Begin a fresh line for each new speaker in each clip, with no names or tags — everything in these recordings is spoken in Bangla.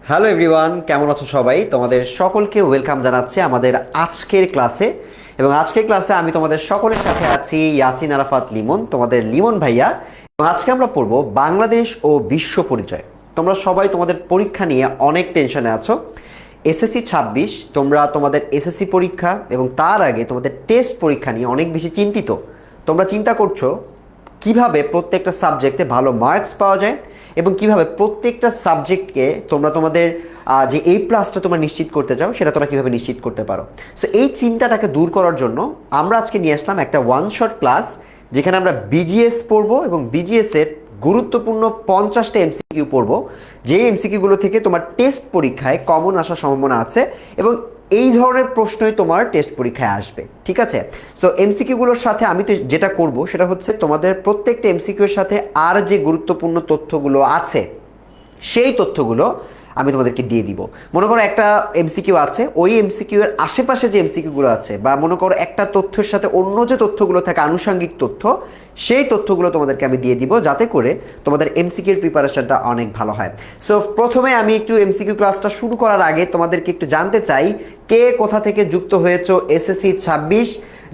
হ্যালো এভরিওয়ান, কেমন আছো সবাই? তোমাদের সকলকে ওয়েলকাম জানাচ্ছি আমাদের আজকের ক্লাসে। এবং আজকের ক্লাসে আমি তোমাদের সকলের সাথে আছি ইয়াসিন আরাফাত লিমন, তোমাদের লিমন ভাইয়া। এবং আজকে আমরা পড়বো বাংলাদেশ ও বিশ্ব পরিচয়। তোমরা সবাই তোমাদের পরীক্ষা নিয়ে অনেক টেনশনে আছো। এসএসসি 26, তোমরা তোমাদের এসএসসি পরীক্ষা এবং তার আগে তোমাদের টেস্ট পরীক্ষা নিয়ে অনেক বেশি চিন্তিত। তোমরা চিন্তা করছো কিভাবে প্রত্যেকটা সাবজেক্টে ভালো মার্কস পাওয়া যায় এবং কিভাবে প্রত্যেকটা সাবজেক্টকে তোমরা তোমাদের যে এই প্লাসটা তোমরা নিশ্চিত করতে চাও সেটা তোমরা কিভাবে নিশ্চিত করতে পারো। সো এই চিন্তাটাকে দূর করার জন্য আমরা আজকে নিয়ে আসলাম একটা ওয়ান শট ক্লাস, যেখানে আমরা বিজিএস পড়বো এবং বিজিএস এর গুরুত্বপূর্ণ 50টা এমসিকিউ পড়বো, যেই এমসিকিউগুলো থেকে তোমার টেস্ট পরীক্ষায় কমন আসার সম্ভাবনা আছে এবং এই ধরনের প্রশ্নই তোমার টেস্ট পরীক্ষায় আসবে। ঠিক আছে? সো এমসিকিউগুলোর সাথে আমি তো যেটা করব সেটা হচ্ছে তোমাদের প্রত্যেকটা এমসিকিউর সাথে আর যে গুরুত্বপূর্ণ তথ্যগুলো আছে সেই তথ্যগুলো আমি তোমাদেরকে দিয়ে দিব। মনে করো একটা এমসিকিউ আছে, ওই এমসিকিউ এর আশেপাশে যে এমসিকিউগুলো আছে, বা মনে করো একটা তথ্যের সাথে অন্য যে তথ্যগুলো থাকে আনুষঙ্গিক তথ্য, সেই তথ্যগুলো তোমাদেরকে আমি দিয়ে দিব যাতে করে তোমাদের এমসিকিউর প্রিপারেশনটা অনেক ভালো হয়। সো প্রথমে আমি একটু এমসিকিউ ক্লাসটা শুরু করার আগে তোমাদেরকে একটু জানতে চাই কে কোথা থেকে যুক্ত হয়েছো এসএসসি 26।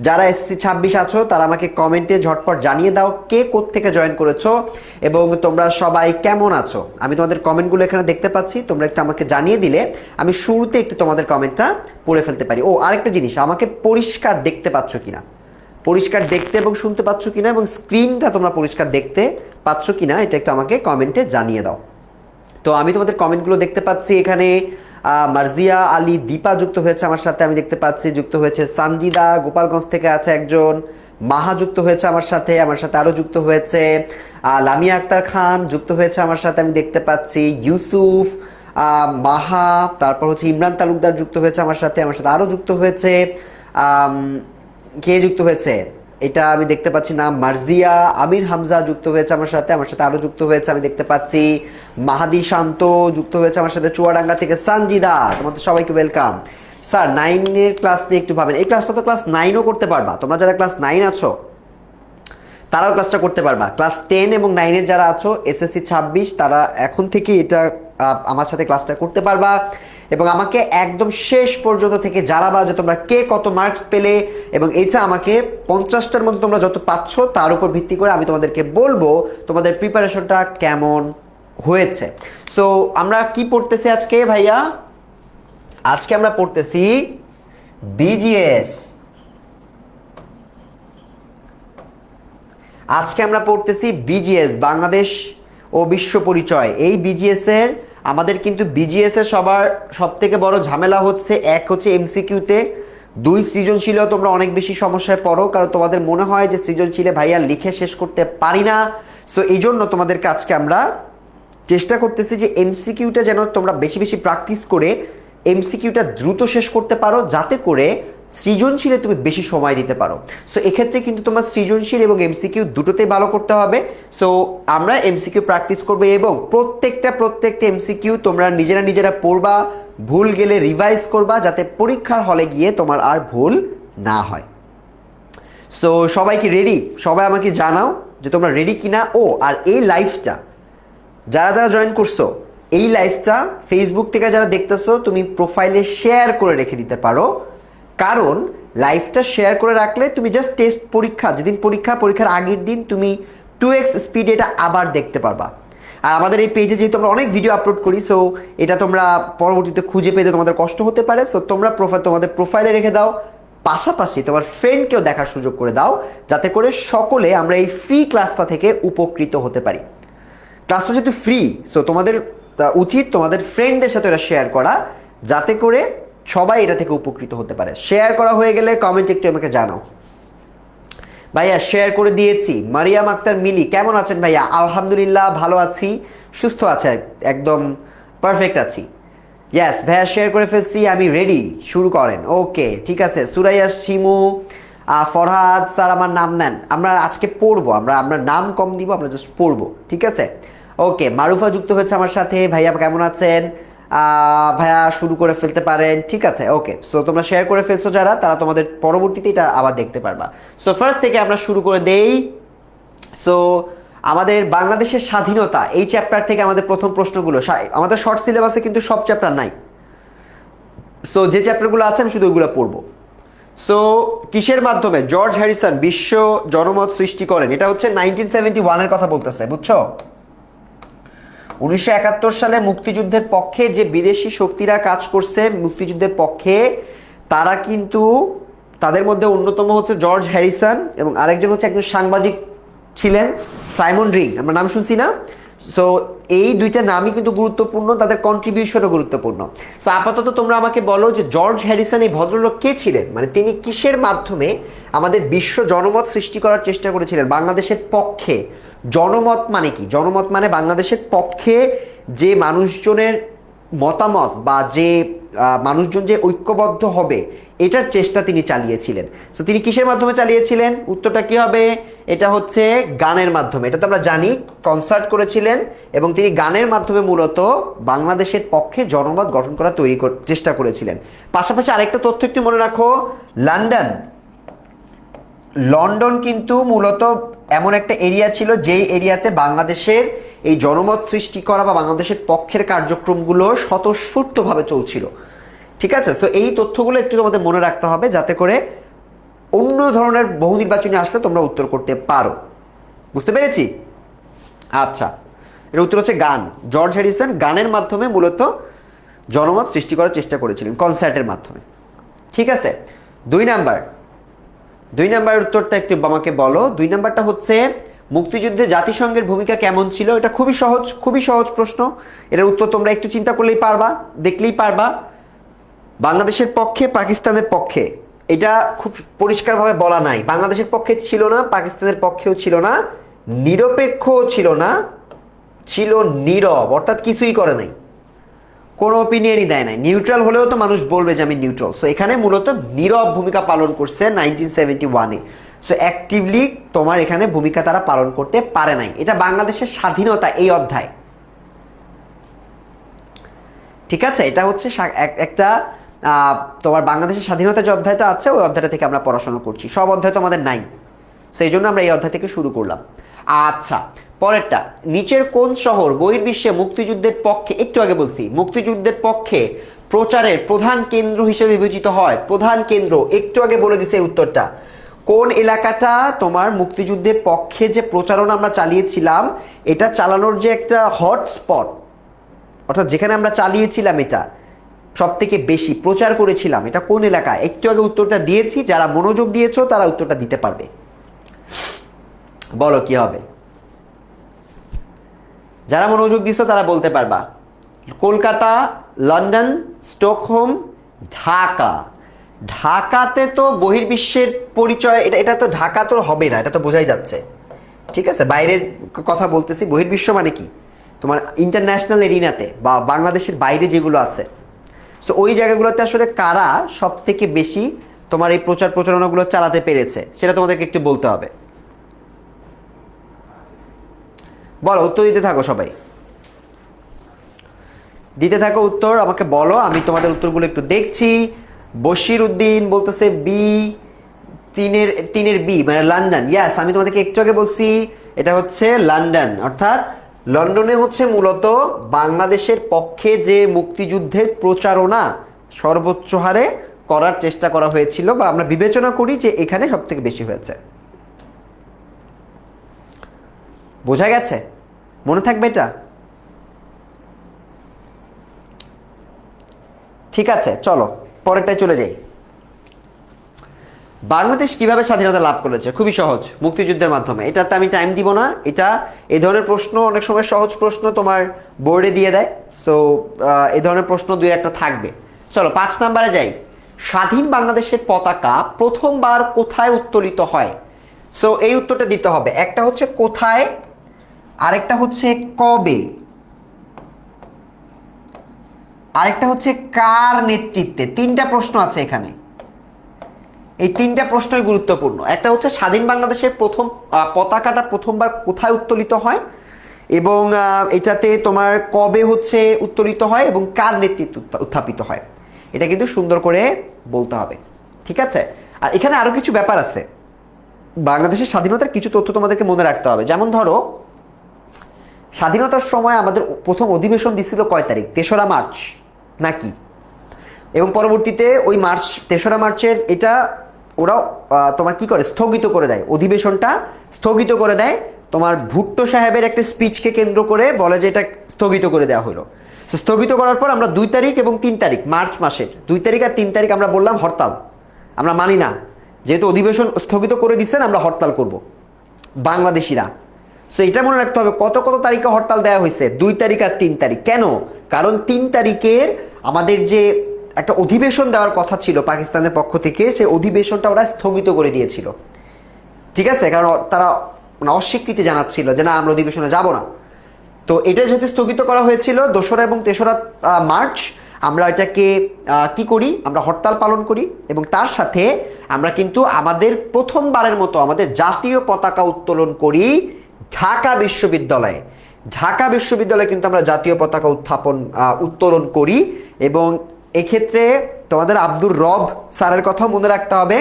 যারা এসএসসি 26 আছো তারা আমাকে কমেন্টে ঝটপট জানিয়ে দাও কে কোত্থেকে জয়েন করেছো এবং তোমরা সবাই কেমন আছো। আমি তোমাদের কমেন্টগুলো এখানে দেখতে পাচ্ছি, তোমরা একটু আমাকে জানিয়ে দিলে আমি শুরুতে একটু তোমাদের কমেন্টটা পড়ে ফেলতে পারি। ও আরেকটা জিনিস, আমাকে পরিষ্কার দেখতে পাচ্ছ কিনা, পরিষ্কার দেখতে এবং শুনতে পাচ্ছ কিনা, এবং স্ক্রিনটা তোমরা পরিষ্কার দেখতে পাচ্ছ কিনা এটা একটু আমাকে কমেন্টে জানিয়ে দাও। তো আমি তোমাদের কমেন্টগুলো দেখতে পাচ্ছি। এখানে মার্জিয়া আলী দীপা যুক্ত হয়েছে আমার সাথে, আমি দেখতে পাচ্ছি। যুক্ত হয়েছে সানজিদা, গোপালগঞ্জ থেকে আছে একজন। মাহা যুক্ত হয়েছে আমার সাথে আরও যুক্ত হয়েছে লামিয়া আক্তার খান যুক্ত হয়েছে আমার সাথে, আমি দেখতে পাচ্ছি। ইউসুফ, মাহা, তারপর হচ্ছে ইমরান তালুকদার যুক্ত হয়েছে আমার সাথে আরও যুক্ত হয়েছে। কে যুক্ত হয়েছে এটা আমি দেখতে পাচ্ছি না। মার্জিয়া, আমির হামজা যুক্ত হয়েছে আমার সাথে আরো যুক্ত হয়েছে আমি দেখতে পাচ্ছি। মাহাদি শান্ত যুক্ত হয়েছে আমার সাথে চুয়াডাঙ্গা থেকে। সানজিদা, তোমাদের সবাইকে ওয়েলকাম। স্যার 9 এর ক্লাস নিয়ে একটু ভাবেন। এই ক্লাসটা তো ক্লাস 9ও করতে পারবা, তোমরা যারা ক্লাস 9 আছো তারাও ক্লাসটা করতে পারবা। ক্লাস 10 এবং 9-এর যারা আছো এসএসসি 26 তারা এখন থেকে এটা আমার সাথে ক্লাসটা করতে পারবা এবং আমাকে একদম শেষ পর্যন্ত থেকে জানাবা যে তোমরা কে কত মার্কস পেলে, এবং এটা আমাকে 50টার মধ্যে তোমরা যত পাচ্ছ তার উপর ভিত্তি করে আমি তোমাদেরকে বলবো তোমাদের প্রিপারেশনটা কেমন হয়েছে। সো আমরা কি পড়তেছি আজকে ভাইয়া? আজকে আমরা পড়তেছি বিজিএস। আজকে আমরা পড়তেছি বিজিএস, বাংলাদেশ ও বিশ্ব পরিচয়। এই বিজিএস এর আমাদের কিন্তু বিজিএস এর সব থেকে বড় ঝামেলা হচ্ছে, এক হচ্ছে এমসিকিউতে, দুই সৃজনশীলেও তোমরা অনেক বেশি সমস্যায় পড়ো, কারণ তোমাদের মনে হয় যে সৃজনশীলে ভাইয়া লিখে শেষ করতে পারি না। সো এই জন্য তোমাদেরকে আজকে আমরা চেষ্টা করতেছি যে এমসিকিউটা যেন তোমরা বেশি বেশি প্র্যাকটিস করে এমসিকিউটা দ্রুত শেষ করতে পারো, যাতে করে সৃজনশীলে তুমি বেশি সময় দিতে পারো। সো এক্ষেত্রে কিন্তু তোমার সৃজনশীল এবং এমসিকিউ দুটোতেই ভালো করতে হবে। সো আমরা এমসিকিউ প্র্যাকটিস করবো এবং প্রত্যেকটা এমসিকিউ তোমরা নিজেরা পড়বা, ভুল গেলে রিভাইজ করবা, যাতে পরীক্ষার হলে গিয়ে তোমার আর ভুল না হয়। সো সবাই কি রেডি? সবাই আমাকে জানাও যে তোমরা রেডি কিনা। ও আর এই লাইভটা যারা জয়েন করছো, এই লাইভটা ফেসবুক থেকে যারা দেখতেছো তুমি প্রোফাইলে শেয়ার করে রেখে দিতে পারো, কারণ লাইভটা শেয়ার করে রাখলে তুমি জাস্ট টেস্ট পরীক্ষা যেদিন পরীক্ষার আগের দিন তুমি 2x স্পিডে এটা আবার দেখতে পারবা। আর আমাদের এই পেজে যেহেতু আমরা অনেক ভিডিও আপলোড করি, সো এটা তোমরা পরবর্তীতে খুঁজে পেতে তোমাদের কষ্ট হতে পারে। সো তোমরা তোমাদের প্রোফাইলে রেখে দাও, পাশাপাশি তোমার ফ্রেন্ডকেও দেখার সুযোগ করে দাও, যাতে করে সকলে আমরা এই ফ্রি ক্লাসটা থেকে উপকৃত হতে পারি। ক্লাসটা যেহেতু ফ্রি, সো তোমাদের উচিত তোমাদের ফ্রেন্ডদের সাথে এটা শেয়ার করা, যাতে করে সবাই এটা থেকে উপকৃত হতে পারে। শেয়ার করা হয়ে গেলে কমেন্ট একটু আমাকে জানাও। ভাইয়া শেয়ার করে দিয়েছি। মারিয়াম আক্তার মিলি, কেমন আছেন ভাইয়া? আলহামদুলিল্লাহ ভালো আছি, সুস্থ আছে, একদম পারফেক্ট আছি। ইয়েস ভাইয়া শেয়ার করে ফেলছি, আমি রেডি, শুরু করেন। ওকে ঠিক আছে। সুরাইয়া, শিমু, ফরহাদ স্যার আমার নাম নেন। আমরা আজকে পড়বো, আমরা নাম কম দিব, আমরা জাস্ট পড়বো, ঠিক আছে? ওকে, মারুফা যুক্ত হচ্ছে আমার সাথে। ভাইয়া কেমন আছেন? ভাইয়া শুরু করে ফেলতে পারেন, ঠিক আছে? ওকে, সো তোমরা শেয়ার করে ফেলছো যারা, তারা তোমাদের পরবর্তীতে এটা আবার দেখতে পারবা। সো ফার্স্ট থেকে আমরা শুরু করে দেই। সো আমাদের বাংলাদেশের স্বাধীনতা এই চ্যাপ্টার থেকে আমাদের প্রথম প্রশ্নগুলো আমাদের শর্ট সিলেবাসে কিন্তু সব চ্যাপ্টার নাই, সো যে চ্যাপ্টারগুলো আছে আমি শুধু ওইগুলো পড়বো। সো কিসের মাধ্যমে জর্জ হ্যারিসন বিশ্ব জনমত সৃষ্টি করেন? এটা হচ্ছে 1971-এর কথা বলতেছে, বুঝছো? 1971 সালে মুক্তিযুদ্ধের পক্ষে যে বিদেশি শক্তিরা কাজ করছে মুক্তিযুদ্ধের পক্ষে, তারা কিন্তু তাদের মধ্যে অন্যতম হচ্ছে জর্জ হ্যারিসন এবং আরেকজন হচ্ছে একজন সাংবাদিক ছিলেন সাইমন রিং, আমরা নাম শুনছি না? সো এই দুইটা নামই কিন্তু গুরুত্বপূর্ণ, তাদের কন্ট্রিবিউশনও গুরুত্বপূর্ণ। সো আপাতত তোমরা আমাকে বলো যে জর্জ হ্যারিসন এই ভদ্রলোক কে ছিলেন, মানে তিনি কিসের মাধ্যমে আমাদের বিশ্ব জনমত সৃষ্টি করার চেষ্টা করেছিলেন বাংলাদেশের পক্ষে? জনমত মানে কি? জনমত মানে বাংলাদেশের পক্ষে যে মানুষজনের মতামত বা যে মানুষজন যে ঐক্যবদ্ধ হবে এটার চেষ্টা তিনি চালিয়েছিলেন। সো তিনি কিসের মাধ্যমে চালিয়েছিলেন? উত্তরটা কি হবে? এটা হচ্ছে গানের মাধ্যমে। এটা তো আমরা জানি, কনসার্ট করেছিলেন এবং তিনি গানের মাধ্যমে মূলত বাংলাদেশের পক্ষে জনমত গঠন করার চেষ্টা করেছিলেন। পাশাপাশি আরেকটা তথ্য একটু মনে রাখো, লন্ডন কিন্তু মূলত এমন একটা এরিয়া ছিল যেই এরিয়াতে বাংলাদেশের এই জনমত সৃষ্টি করা বা বাংলাদেশের পক্ষের কার্যক্রমগুলো স্বতঃস্ফূর্তভাবে চলছিল। ঠিক আছে? সো এই তথ্যগুলো একটু তোমাদের মনে রাখতে হবে যাতে করে অন্য ধরনের বহু নির্বাচনী আসলে তোমরা উত্তর করতে পারো। বুঝতে পেরেছি? আচ্ছা, এর উত্তর হচ্ছে গান। জর্জ হ্যারিসন গানের মাধ্যমে মূলত জনমত সৃষ্টি করার চেষ্টা করেছিলেন, কনসার্টের মাধ্যমে। ঠিক আছে, 2 নাম্বার উত্তরটা একটু আমাকে বলো। 2 নাম্বারটা হচ্ছে মুক্তিযুদ্ধে জাতিসংঘের ভূমিকা কেমন ছিল? এটা খুবই সহজ প্রশ্ন। এটার উত্তর তোমরা একটু চিন্তা করলেই পারবা, দেখলেই পারবা। বাংলাদেশের পক্ষে, পাকিস্তানের পক্ষে, এটা খুব পরিষ্কারভাবে বলা নাই। বাংলাদেশের পক্ষে ছিল না, পাকিস্তানের পক্ষেও ছিল না, নিরপেক্ষও ছিল না, ছিল নীরব, অর্থাৎ কিছুই করে নাই, কোনো ওপিনিয়নই দেয় নাই। নিউট্রাল হলেও তো মানুষ বলবে যে আমি নিউট্রাল। সো এখানে মূলত নীরব ভূমিকা পালন করছে 1971-এ। সো অ্যাক্টিভলি তোমার এখানে ভূমিকা তারা পালন করতে পারে নাই। এটা বাংলাদেশের স্বাধীনতা এই অধ্যায়। ঠিক আছে, এটা হচ্ছে একটা তোমার বাংলাদেশের স্বাধীনতা যে অধ্যায়টা আছে ওই অধ্যায়টা থেকে আমরা পড়াশোনা করছি। সব অধ্যায় তো আমাদের নাই, সেই জন্য আমরা এই অধ্যায় থেকে শুরু করলাম। আচ্ছা, পরেরটা, নিচের কোন শহর বহির্বিশ্বে মুক্তিযুদ্ধের পক্ষে, একটু আগে বলছি, মুক্তিযুদ্ধের পক্ষে প্রচারের প্রধান কেন্দ্র হিসেবে বিবেচিত হয়? প্রধান কেন্দ্র একটু আগে বলে দিছে উত্তরটা। কোন এলাকাটা তোমার মুক্তিযুদ্ধের পক্ষে যে প্রচারণা আমরা চালিয়েছিলাম এটা চালানোর যে একটা হটস্পট, অর্থাৎ যেখানে আমরা চালিয়েছিলাম এটা সব থেকে বেশি প্রচার করেছিলাম, এটা কোন এলাকায়? একটু আগে উত্তরটা দিয়েছি, যারা মনোযোগ দিয়েছো তারা উত্তরটা দিতে পারবে। বলো কি হবে? যারা মনোযোগ দিছো তারা বলতে পারবা। Kolkata, London, Stockholm, Dhaka. ঢাকাতে তো বহির্বিশ্বের পরিচয়, এটা তো ঢাকা তো হবে না, এটা তো বোঝাই যাচ্ছে। ঠিক আছে, বাইরের কথা বলতেছি। বহির্বিশ্ব মানে কি? তোমার ইন্টারন্যাশনাল এরিনাতে বা বাংলাদেশের বাইরে যেগুলো আছে, সো ওই জায়গাগুলোতে আসলে কারা সব থেকে বেশি তোমার এই প্রচারণাগুলো চালাতে পেরেছে সেটা তোমাদেরকে একটু বলতে হবে। বলো, উত্তর দিতে থাকো, সবাই দিতে থাকো উত্তর, আমাকে বলো, আমি তোমাদের উত্তরগুলো একটু দেখছি। বশির উদ্দিন বলতেছে বি, তিনের বি মানে লন্ডন। ইয়াস, আমি তোমাদেরকে একটু আগে বলছি এটা হচ্ছে লন্ডন, অর্থাৎ লন্ডনে হচ্ছে মূলত বাংলাদেশের পক্ষে যে মুক্তিযুদ্ধের প্রচারণা সর্বোচ্চ হারে করার চেষ্টা করা হয়েছিল বা আমরা বিবেচনা করি যে এখানে সব থেকে বেশি হয়েছে। বোঝা গেছে? মনে থাকবে এটা? ঠিক আছে, চলো পরেরটায় চলে যাই। বাংলাদেশ কিভাবে স্বাধীনতা লাভ করেছে? খুবই সহজ, মুক্তিযুদ্ধের মাধ্যমে। এটাতে আমি টাইম দিব না, এটা এই ধরনের প্রশ্ন অনেক সময় সহজ প্রশ্ন তোমার বোর্ডে দিয়ে দেয়। সো এই ধরনের প্রশ্ন 2-1টা থাকবে। চলো 5 নাম্বারে যাই। স্বাধীন বাংলাদেশের পতাকা প্রথমবার কোথায় উত্তোলিত হয়? সো এই উত্তরটা দিতে হবে। একটা হচ্ছে কোথায়, আরেকটা হচ্ছে কবে, আরেকটা হচ্ছে কার নেতৃত্বে। 3টা প্রশ্ন আছে এখানে, এই 3টা প্রশ্নই গুরুত্বপূর্ণ। একটা হচ্ছে স্বাধীন বাংলাদেশের প্রথম পতাকাটা প্রথমবার কোথায় উত্তোলিত হয়, এবং এটাতে তোমার কবে হচ্ছে উত্তোলিত হয় এবং কার নেতৃত্বে উত্থাপিত হয়, এটা কিন্তু সুন্দর করে বলতে হবে। ঠিক আছে, আর এখানে আরো কিছু ব্যাপার আছে, বাংলাদেশের স্বাধীনতার কিছু তথ্য তোমাদেরকে মনে রাখতে হবে। যেমন ধরো স্বাধীনতার সময় আমাদের প্রথম অধিবেশন দিছিল কয় তারিখ? 3রা মার্চ নাকি? এবং পরবর্তীতে ওই মার্চ 3রা মার্চের এটা ওরা তোমার কি করে স্থগিত করে দেয়, অধিবেশনটা স্থগিত করে দেয়। তোমার ভুট্টো সাহেবের একটা স্পিচকে কেন্দ্র করে বলে যে এটা স্থগিত করে দেওয়া হলো। স্থগিত করার পর আমরা 2 তারিখ এবং 3 তারিখ, মার্চ মাসের 2 তারিখ আর 3 তারিখ আমরা বললাম হরতাল, আমরা মানি না, যেহেতু অধিবেশন স্থগিত করে দিচ্ছেন আমরা হরতাল করব বাংলাদেশিরা। সো এটা মনে রাখতে হবে কত কত তারিখে হরতাল দেওয়া হয়েছে, 2 তারিখ আর 3 তারিখ। কেন? কারণ 3 তারিখের আমাদের যে একটা অধিবেশন দেওয়ার কথা ছিল পাকিস্তানের পক্ষ থেকে, সেই অধিবেশনটা ওরা স্থগিত করে দিয়েছিল। ঠিক আছে, কারণ তারা অস্বীকৃতি জানাচ্ছিল যে না আমরা অধিবেশনে যাব না। তো এটা যেহেতু স্থগিত করা হয়েছিল 2রা এবং 3রা মার্চ, আমরা এটাকে কি করি, আমরা হরতাল পালন করি এবং তার সাথে আমরা কিন্তু আমাদের প্রথমবারের মতো আমাদের জাতীয় পতাকা উত্তোলন করি ঢাকা বিশ্ববিদ্যালয়ে। ঢাকা বিশ্ববিদ্যালয়ে কিন্তু আমরা জাতীয় পতাকা উত্তোলন করি। এবং এক্ষেত্রে তোমাদের আব্দুর রব স্যারের কথা মনে রাখতে হবে,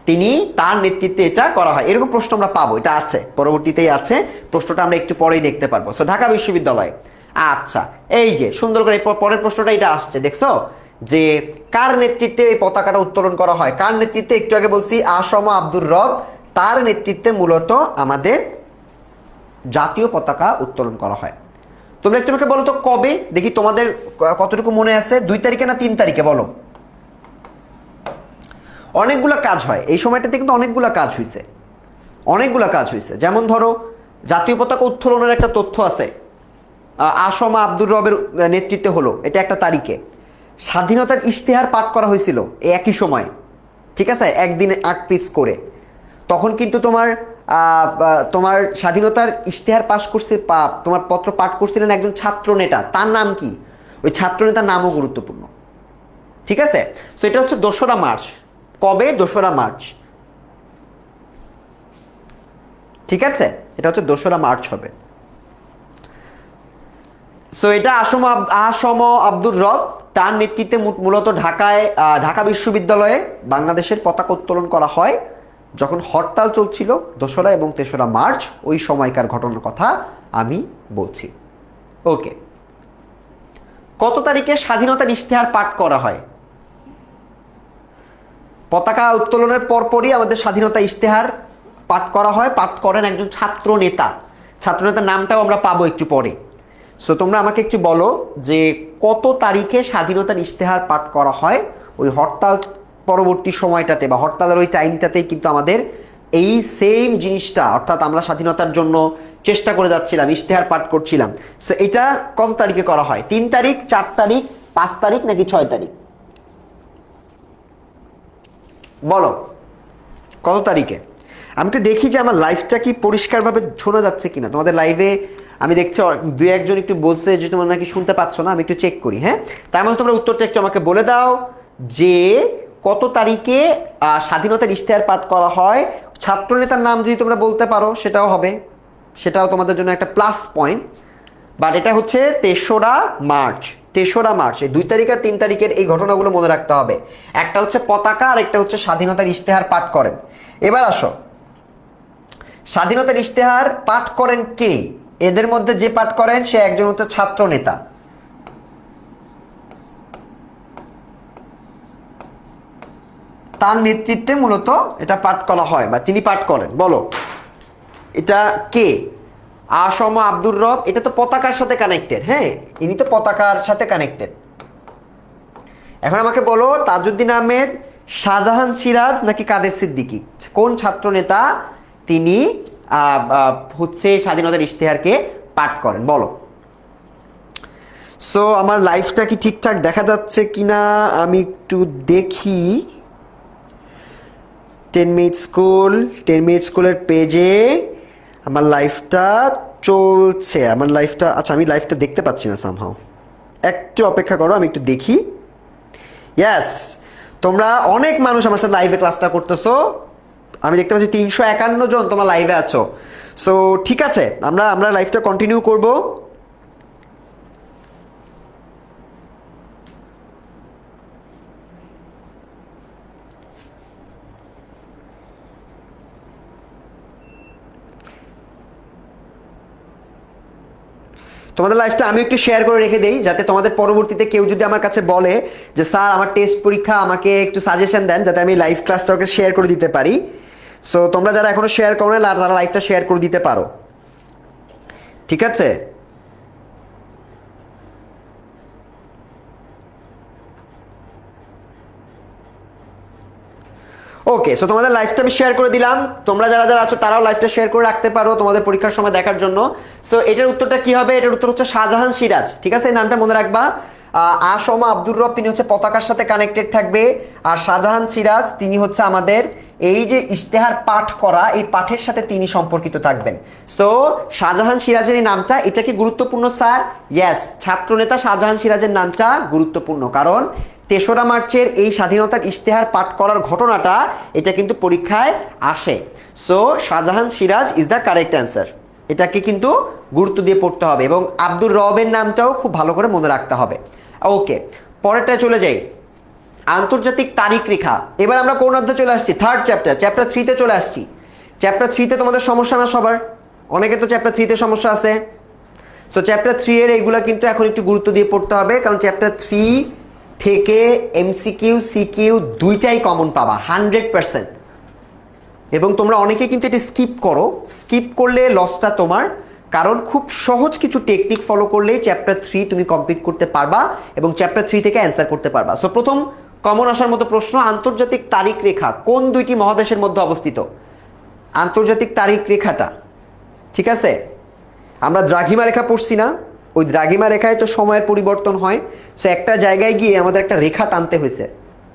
তিনি তার নেতৃত্বে এটা করা হয়। এরকম প্রশ্ন আমরা পাবো, এটা আছে পরবর্তীতেই আছে, প্রশ্নটা আমরা একটু পরেই দেখতে পারবো। সো ঢাকা বিশ্ববিদ্যালয়, আচ্ছা এই যে সুন্দর করে পরের প্রশ্নটা এটা আসছে, দেখছো যে কার নেতৃত্বে এই পতাকাটা উত্তোলন করা হয়, কার নেতৃত্বে? একটু আগে বলছি আসম আব্দুর রব, তার নেতৃত্বে মূলত আমাদের জাতীয় পতাকা উত্তোলন করা হয়। তোমরা একটু আমাকে বলো তো কবে, দেখি তোমাদের কতটুকু মনে আছে, 2 তারিখে না 3 তারিখে বলো। অনেকগুলো কাজ হয় এই সময়টাতে, কিন্তু অনেকগুলো কাজ হয়েছে, অনেকগুলো কাজ হয়েছে। যেমন ধরো জাতীয় পতাকা উত্তোলনের একটা তথ্য আছে, আসম আব্দুর রবের নেতৃত্বে হলো, এটা একটা তারিখে। স্বাধীনতার ইশতেহার পাঠ করা হয়েছিল এই একই সময়ে, ঠিক আছে, একদিনে 8 পিস করে। তখন কিন্তু তোমার তোমার স্বাধীনতার ইশতেহার পাশ করছে, তোমার পত্র পাঠ করছিলেন একজন ছাত্র নেতা, তার নাম কি? ওই ছাত্র নেতার নামও গুরুত্বপূর্ণ, ঠিক আছে। সো এটা হচ্ছে 2রা মার্চ। কবে? 2রা মার্চ, ঠিক আছে, এটা হচ্ছে 2রা মার্চ হবে। সো এটা আসম আব্দুর রব, তার নেতৃত্বে মূলত ঢাকা বিশ্ববিদ্যালয়ে বাংলাদেশের পতাকা উত্তোলন করা হয় যখন হরতাল চলছিল 2রা এবং 3রা মার্চ, ওই সময়কার ঘটনার কথা আমি বলছি। ওকে, কত তারিখে স্বাধীনতার ইশতেহার পাঠ করা হয়? পতাকা উত্তোলনের পরপরই আমাদের স্বাধীনতা ইশতেহার পাঠ করা হয়, পাঠ করেন একজন ছাত্র নেতা। ছাত্র নেতার নামটাও আমরা পাবো একটু পরে। সো তোমরা আমাকে একটু বলো যে কত তারিখে স্বাধীনতার ইশতেহার পাঠ করা হয়? ওই হরতাল পরবর্তী সময়টাতে বা হরতালের ওই টাইমটাতেই কিন্তু আমাদের এই সেম জিনিসটা, অর্থাৎ আমরা স্বাধীনতার জন্য চেষ্টা করে যাচ্ছিলাম, ইশতেহার পাঠ করছিলাম। সো এটা কত তারিখে করা হয়? 3 তারিখ, 4 তারিখ, 5 তারিখ নাকি 6 তারিখ? বলো কত তারিখে? আমি একটু দেখি যে আমার লাইভটা কি পরিষ্কারভাবে শোনা যাচ্ছে কিনা তোমাদের লাইভে। আমি দেখছি 2-1 জন একটু বলছে যে তোমরা নাকি শুনতে পাচ্ছ না, আমি একটু চেক করি। হ্যাঁ, তার মধ্যে তোমরা উত্তরটা একটু আমাকে বলে দাও যে কত তারিখে স্বাধীনতার ইশতেহার পাঠ করা হয়। ছাত্রনেতার নাম যদি তোমরা বলতে পারো সেটাও হবে, সেটাও তোমাদের জন্য একটা প্লাস পয়েন্ট। বাট এটা হচ্ছে 3রা মার্চ। 3রা মার্চ, এই 2 তারিখ আর 3 তারিখের এই ঘটনাগুলো মনে রাখতে হবে। একটা হচ্ছে পতাকা আর একটা হচ্ছে স্বাধীনতার ইশতেহার পাঠ করেন। এবার আসো, স্বাধীনতার ইশতেহার পাঠ করেন কে? এদের মধ্যে যে পাঠ করেন সে একজন হচ্ছে ছাত্র নেতা। তার নেতৃত্বে মূলত এটা পাঠ করা হয় বা তিনি পাঠ করেন। বলো এটা কে? আসম আব্দুর রব, এটা তো পতাকার সাথে কানেক্টেড। হ্যাঁ, ইনি তো পতাকার সাথে কানেক্টেড। এখন আমাকে বলো তাজউদ্দিন আহমেদ, শাহজাহান সিরাজ নাকি কাদের সিদ্দিকী, কোন ছাত্র নেতা তিনি হচ্ছে স্বাধীনতার ইশতেহারকে পাঠ করেন? বলো। সো আমার লাইফটা কি ঠিকঠাক দেখা যাচ্ছে কিনা আমি একটু দেখি। 10 মিনিট স্কুলের পেজে আমার লাইফটা চলছে, আমার লাইফটা, আচ্ছা আমি লাইফটা দেখতে পাচ্ছি না সামহাও, একটু অপেক্ষা করো আমি একটু দেখি। ইয়াস, তোমরা অনেক মানুষ আমার সাথে লাইভে ক্লাসটা করতেছো, আমি দেখতে পাচ্ছি 351 জন তোমরা লাইভে আছো। সো ঠিক আছে, আমরা লাইভটা কন্টিনিউ করব। তোমাদের লাইফটা আমি একটু শেয়ার করে রেখে দেই, যাতে তোমাদের পরবর্তীতে কেউ যদি আমার কাছে বলে যে স্যার আমার টেস্ট পরীক্ষা, আমাকে একটু সাজেশন দেন, যাতে আমি লাইভ ক্লাসটাকে শেয়ার করে দিতে পারি। সো তোমরা যারা এখনো শেয়ার করো না, তারা লাইভটা শেয়ার করে দিতে পারো, ঠিক আছে? ওকে, সো তোমাদের লাইভটা আমি শেয়ার করে দিলাম। তোমরা যারা যারা আছো তারাও লাইভটা শেয়ার করে রাখতে পারো তোমাদের পরীক্ষার সময় দেখার জন্য। সো এটার উত্তরটা কি হবে? এটার উত্তর হচ্ছে শাহজাহান সিরাজ, ঠিক আছে? এই নামটা মনে রাখবা। আসমা আব্দুর রব তিনি হচ্ছে পতাকার সাথে কানেক্টেড থাকবে, আর শাহজাহান সিরাজ তিনি হচ্ছে আমাদের এই যে ইশতেহার পাঠ করা, এই পাঠের সাথে তিনি সম্পর্কিত থাকবেন। সো শাহজাহান সিরাজের এই নামটা, এটা কি গুরুত্বপূর্ণ স্যার? ইয়েস, ছাত্রনেতা শাহজাহান সিরাজের নামটা গুরুত্বপূর্ণ, কারণ ৩রা মার্চের এই স্বাধীনতার ইশতেহার পাঠ করার ঘটনাটা এটা কিন্তু পরীক্ষায় আসে। So Shahjahan Siraj is the correct answer. এটাকে কিন্তু গুরুত্ব দিয়ে পড়তে হবে, এবং আব্দুর রবের নামটাও খুব ভালো করে মনে রাখতে হবে। ওকে, পরেরটায় চলে যাই, আন্তর্জাতিক তারিখ রেখা। এবার আমরা কোন অধ্যায়ে চলে আসছি? থার্ড চ্যাপ্টার, চ্যাপ্টার 3-তে চলে আসছি। চ্যাপ্টার 3-তে তোমাদের সমস্যা না সবার? অনেকের তো চ্যাপ্টার 3-তে সমস্যা আছে। সো চ্যাপ্টার 3 এর এইগুলা কিন্তু এখন একটু গুরুত্ব দিয়ে পড়তে হবে, কারণ চ্যাপ্টার 3 থেকে এমসিকিউ সিকিউ দুইটাই কমন পাবা 100%। এবং তোমরা অনেকে কিন্তু এটা স্কিপ করো, স্কিপ করলে লসটা তোমার, কারণ খুব সহজ কিছু টেকনিক ফলো করলেই চ্যাপ্টার 3 তুমি কমপ্লিট করতে পারবা এবং চ্যাপ্টার 3 থেকে অ্যান্সার করতে পারবা। সো প্রথম কমন আসার মতো প্রশ্ন, আন্তর্জাতিক তারিখ রেখা কোন দুইটি মহাদেশের মধ্যে অবস্থিত? আন্তর্জাতিক তারিখ রেখাটা, ঠিক আছে, আমরা দ্রাঘিমা রেখা পড়ছি না? ওই দ্রাঘিমা রেখায় তো সময়ের পরিবর্তন হয়। সো একটা জায়গায় গিয়ে আমাদের একটা রেখা টানতে হয়েছে,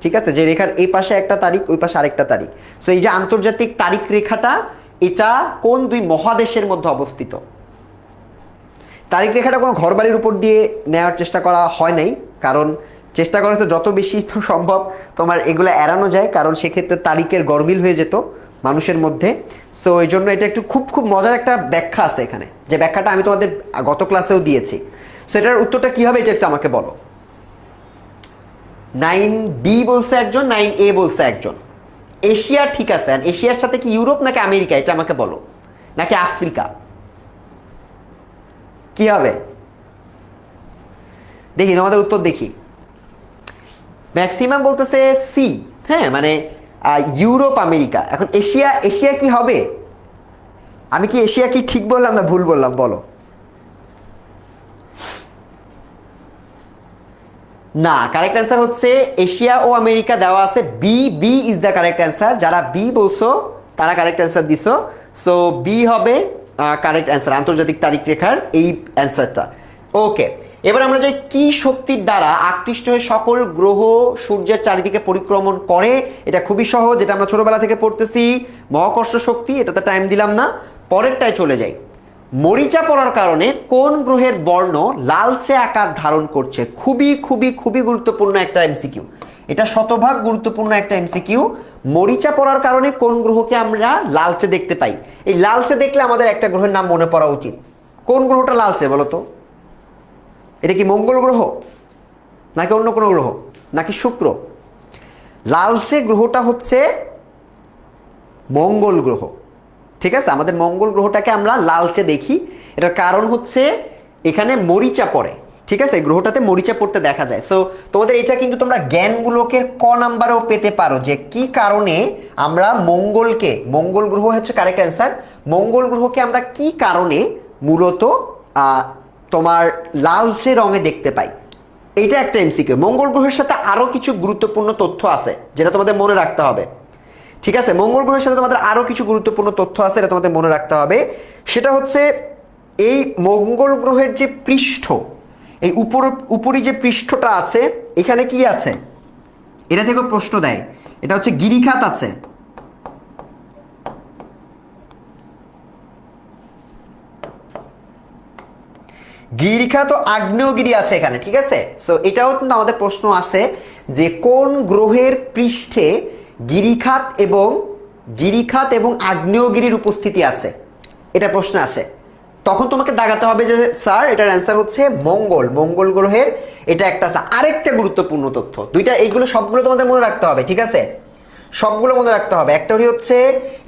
ঠিক আছে, যে রেখার এই পাশে একটা তারিখ, ওই পাশে আরেকটা তারিখ। সো এই যে আন্তর্জাতিক তারিখ রেখাটা, এটা কোন দুই মহাদেশের মধ্যে অবস্থিত? তারিখ রেখাটা কোনো ঘরবাড়ির উপর দিয়ে নেওয়ার চেষ্টা করা হয় নাই, কারণ চেষ্টা করা তো যত বেশি তো সম্ভব তোমার এগুলো এড়ানো যায়, কারণ সেক্ষেত্রে তারিখের গরমিল হয়ে যেত মানুষের মধ্যে। সো এই জন্য এটা একটু খুব খুব মজার একটা ব্যাখ্যা আছে এখানে, যে ব্যাখ্যাটা আমি তোমাদের গত ক্লাসেও দিয়েছি। সো এটার উত্তরটা কি হবে, এটা একটু আমাকে বলো। 9B বলছে একজন, 9A বলছে একজন। এশিয়া, ঠিক আছে, এশিয়ার সাথে কি ইউরোপ নাকি আমেরিকা, এটা আমাকে বলো, নাকি আফ্রিকা, কি হবে? দেখি তোমাদের উত্তর দেখি। ম্যাক্সিমাম বলতেছে সি, হ্যাঁ, মানে ইউরোপ আমেরিকা। এখন এশিয়া, এশিয়া কি হবে? আমি কি এশিয়া কি ঠিক বললাম না ভুল বললাম, বলো? না, কারেক্ট অ্যান্সার হচ্ছে এশিয়া ও আমেরিকা দেওয়া আছে, B, B is the correct answer. যারা বি বলছো তারা কারেক্ট অ্যান্সার দিছো। সো বি হবে কারেক্ট অ্যান্সার, আন্তর্জাতিক তারিখ রেখার এই অ্যান্সারটা। ওকে, এবার আমরা যাই, কি শক্তির দ্বারা আকৃষ্ট হয়ে সকল গ্রহ সূর্যের চারিদিকে পরিক্রমণ করে? এটা খুবই সহজ, এটা আমরা ছোটবেলা থেকে পড়তেছি, মহাকর্ষ শক্তি। এটাতে টাইম দিলাম না, পরেরটায় চলে যাই। মরিচা পড়ার কারণে কোন গ্রহের বর্ণ লালচে আকার ধারণ করছে? খুবই খুবই খুবই গুরুত্বপূর্ণ একটা এমসিকিউ, এটা শতভাগ গুরুত্বপূর্ণ একটা এমসিকিউ। মরিচা পড়ার কারণে কোন গ্রহকে আমরা লালচে দেখতে পাই? এই লালচে দেখলে আমাদের একটা গ্রহের নাম মনে পড়া উচিত। কোন গ্রহটা লালচে বলো তো? এটা কি মঙ্গল গ্রহ, নাকি অন্য কোনো গ্রহ, নাকি শুক্র? লালচে গ্রহটা হচ্ছে মঙ্গল গ্রহ, ঠিক আছে? আমাদের মঙ্গল গ্রহটাকে আমরা লালচে দেখি, এটার কারণ হচ্ছে এখানে মরিচা পড়ে, ঠিক আছে? গ্রহটাতে মরিচা পড়তে দেখা যায়। সো তোমাদের এটা কিন্তু তোমরা জ্ঞানগুলোকে ক নাম্বারেও পেতে পারো, যে কি কারণে আমরা মঙ্গলকে, মঙ্গল গ্রহ হচ্ছে কারেক্ট অ্যান্সার, মঙ্গল গ্রহকে আমরা কি কারণে মূলত তোমার লালচে রঙে দেখতে পাই। এইটা একটা এমসিকিউ। মঙ্গল গ্রহের সাথে আরো কিছু গুরুত্বপূর্ণ তথ্য আছে যেটা তোমাদের মনে রাখতে হবে, ঠিক আছে? মঙ্গল গ্রহের সাথে তোমাদের আরো কিছু গুরুত্বপূর্ণ তথ্য আছে, এটা তোমাদের মনে রাখতে হবে। সেটা হচ্ছে এই মঙ্গল গ্রহের যে পৃষ্ঠ, এই উপরি যে পৃষ্ঠটা আছে, এখানে কি আছে? এটা থেকে প্রশ্ন দেয়, এটা হচ্ছে গিরিখাত আছে। গিরিখাত ও আগ্নেয়গিরি আছে এখানে, ঠিক আছে? সো এটাও কিন্তু আমাদের প্রশ্ন আছে যে কোন গ্রহের পৃষ্ঠে গিরিখাত এবং আগ্নেয়গিরির উপস্থিতি আছে, এটা প্রশ্ন আসে। তখন তোমাকে দাগাতে হবে যে স্যার এটার অ্যান্সার হচ্ছে মঙ্গল, মঙ্গল গ্রহের এটা একটা আছে। আরেকটা গুরুত্বপূর্ণ তথ্য, দুইটা, এইগুলো সবগুলো তোমাদের মনে রাখতে হবে, ঠিক আছে? সবগুলো মনে রাখতে হবে। একটা হচ্ছে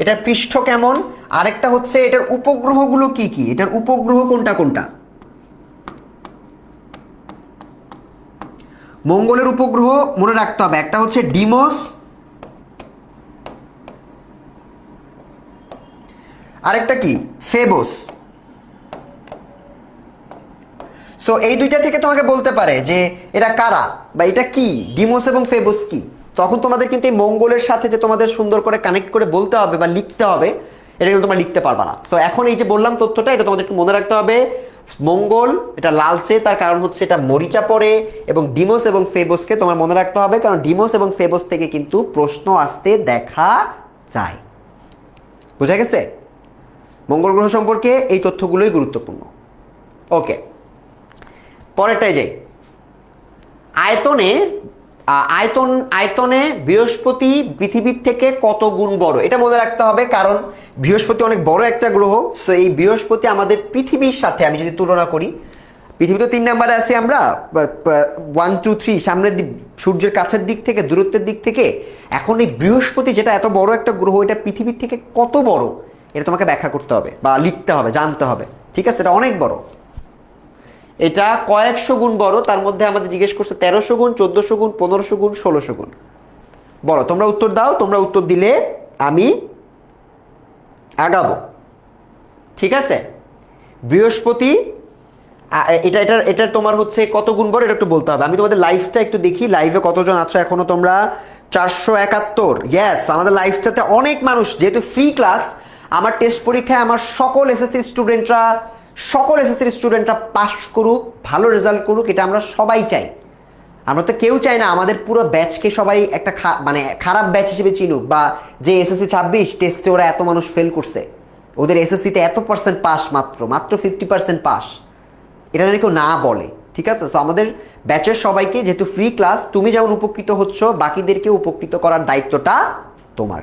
এটার পৃষ্ঠ কেমন, আরেকটা হচ্ছে এটার উপগ্রহগুলো কি কি, এটার উপগ্রহ কোনটা কোনটা। মঙ্গলের উপগ্রহ মনে রাখতে হবে, একটা হচ্ছে ডিমোস, আরেকটা কি ফেবোস। সো এই দুইটা থেকে তোমাকে বলতে পারে যে এটা কারা বা এটা কি, ডিমোস এবং ফেবোস কি। তখন তোমাদের কিন্তু এই মঙ্গলের সাথে যে তোমাদের সুন্দর করে কানেক্ট করে বলতে হবে বা লিখতে হবে, এটা কিন্তু তোমরা লিখতে পারবা না। সো এখন এই যে বললাম তথ্যটা, এটা তোমাদেরকে মনে রাখতে হবে। মঙ্গল এটা লালচে, তার কারণ হচ্ছে এটা মরিচা পড়ে, এবং ডিমোস এবং ফেবোসকে তোমার মনে রাখতে হবে, কারণ ডিমোস এবং ফেবোস থেকে কিন্তু প্রশ্ন আসতে দেখা যায়। বুঝা গেছে? মঙ্গল গ্রহ সম্পর্কে এই তথ্যগুলোই গুরুত্বপূর্ণ। ওকে, পরেরটাই যাই। আয়তনে বৃহস্পতি পৃথিবীর থেকে কত গুণ বড়, এটা মনে রাখতে হবে, কারণ বৃহস্পতি অনেক বড় একটা গ্রহ। সো এই বৃহস্পতি আমাদের পৃথিবীর সাথে আমি যদি তুলনা করি, পৃথিবী তো 3 নম্বরে আছি আমরা, 1 2 3 সামনের দিক, সূর্যের কাছের দিক থেকে, দূরত্বের দিক থেকে। এখন এই বৃহস্পতি যেটা এত বড় একটা গ্রহ, এটা পৃথিবীর থেকে কত বড়, এটা তোমাকে ব্যাখ্যা করতে হবে বা লিখতে হবে, জানতে হবে। ঠিক আছে? এটা অনেক বড়, এটা কয়েকশো গুণ বড়। তার মধ্যে আমাদের জিজ্ঞেস করছে 1300 গুণ, 1400 গুণ, 1500 গুণ, 1600 গুণ। বলো, তোমরা উত্তর দাও। তোমরা উত্তর দিলে আমি আগাবো। ঠিক আছে? বৃহস্পতি এটা তোমার হচ্ছে কত গুণ বড়, এটা একটু বলতে হবে। আমি তোমাদের লাইভটা একটু দেখি, লাইভে কতজন আছো এখনো তোমরা? 471। ইয়েস, আমাদের লাইভটাতে অনেক মানুষ, যেহেতু ফ্রি ক্লাস। আমার টেস্ট পরীক্ষায় আমার সকল এসএসসির স্টুডেন্টরা পাস করুক, ভালো রেজাল্ট করুক, এটা আমরা সবাই চাই। আমরা তো কেউ চাই না আমাদের পুরো ব্যাচকে সবাই একটা মানে খারাপ ব্যাচ হিসেবে চিনুক, বা যে এসএসসি 26 টেস্টে ওরা এত মানুষ ফেল করছে, ওদের এসএসসিতে এত পার্সেন্ট পাস, মাত্র 50% পাস, এটা যদি কেউ না বলে। ঠিক আছে? সো আমাদের ব্যাচের সবাইকে, যেহেতু ফ্রি ক্লাস, তুমি যেমন উপকৃত হচ্ছ, বাকিদেরকে উপকৃত করার দায়িত্বটা তোমার।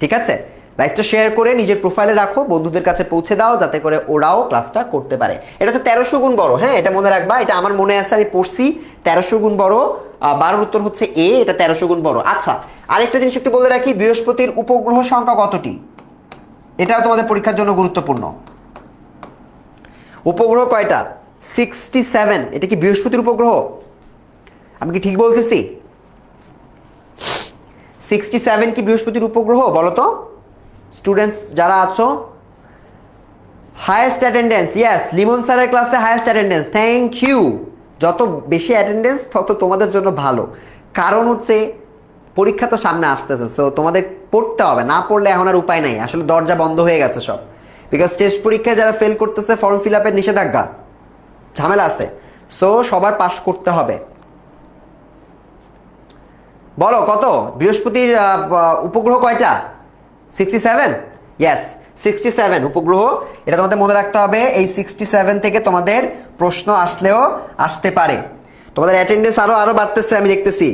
ঠিক আছে? লাইভটা শেয়ার করে নিজের প্রোফাইলে রাখো, বন্ধুদের কাছে পৌঁছে দাও, যাতে করে ওরাও ক্লাসটা করতে পারে। এটা হচ্ছে 1300 গুণ বড়। হ্যাঁ, এটা মনে রাখবা, এটা আমার মনে আছে, আমি পড়ছি। 1300 গুণ বড়। 12 উত্তর হচ্ছে এ, এটা 1300 গুণ বড়। আচ্ছা, আরেকটা জিনিস একটু বলে রাখি, বৃহস্পতির উপগ্রহ সংখ্যা কতটি, এটাও তোমাদের পরীক্ষার জন্য গুরুত্বপূর্ণ। উপগ্রহ কয়টা? 67। এটা কি বৃহস্পতির উপগ্রহ? আমি কি ঠিক বলতেছি? 67 কি বৃহস্পতির উপগ্রহ? বলো তো স্টুডেন্টস যারা আছো। হাইয়েস্ট অ্যাটেন্ডেন্স, ইয়েস, লিমন স্যারের ক্লাসে হাইয়েস্ট অ্যাটেন্ডেন্স, থ্যাংক ইউ। যত বেশি অ্যাটেন্ডেন্স তত তোমাদের জন্য ভালো, কারণ হচ্ছে পরীক্ষা তো সামনে আসতেছে। সো তোমাদের পড়তে হবে, না পড়লে এখন আর উপায় নাই। আসলে দরজা বন্ধ হয়ে গেছে সব, বিকজ টেস্ট পরীক্ষায় যারা ফেল করতেছে, ফর্ম ফিল আপের নিষেধাজ্ঞা, ঝামেলা আছে। সো সবার পাস করতে হবে। বলো কত বৃহস্পতির উপগ্রহ কয়টা? 67। ইয়েস, 67 উপগ্রহ। এটা তোমাদের মনে রাখতে হবে। এই 67 থেকে তোমাদের প্রশ্ন আসলেও আসতে পারে। তোমাদের অ্যাটেন্ডেন্স আরো বাড়তেছে, আমি দেখতেছি।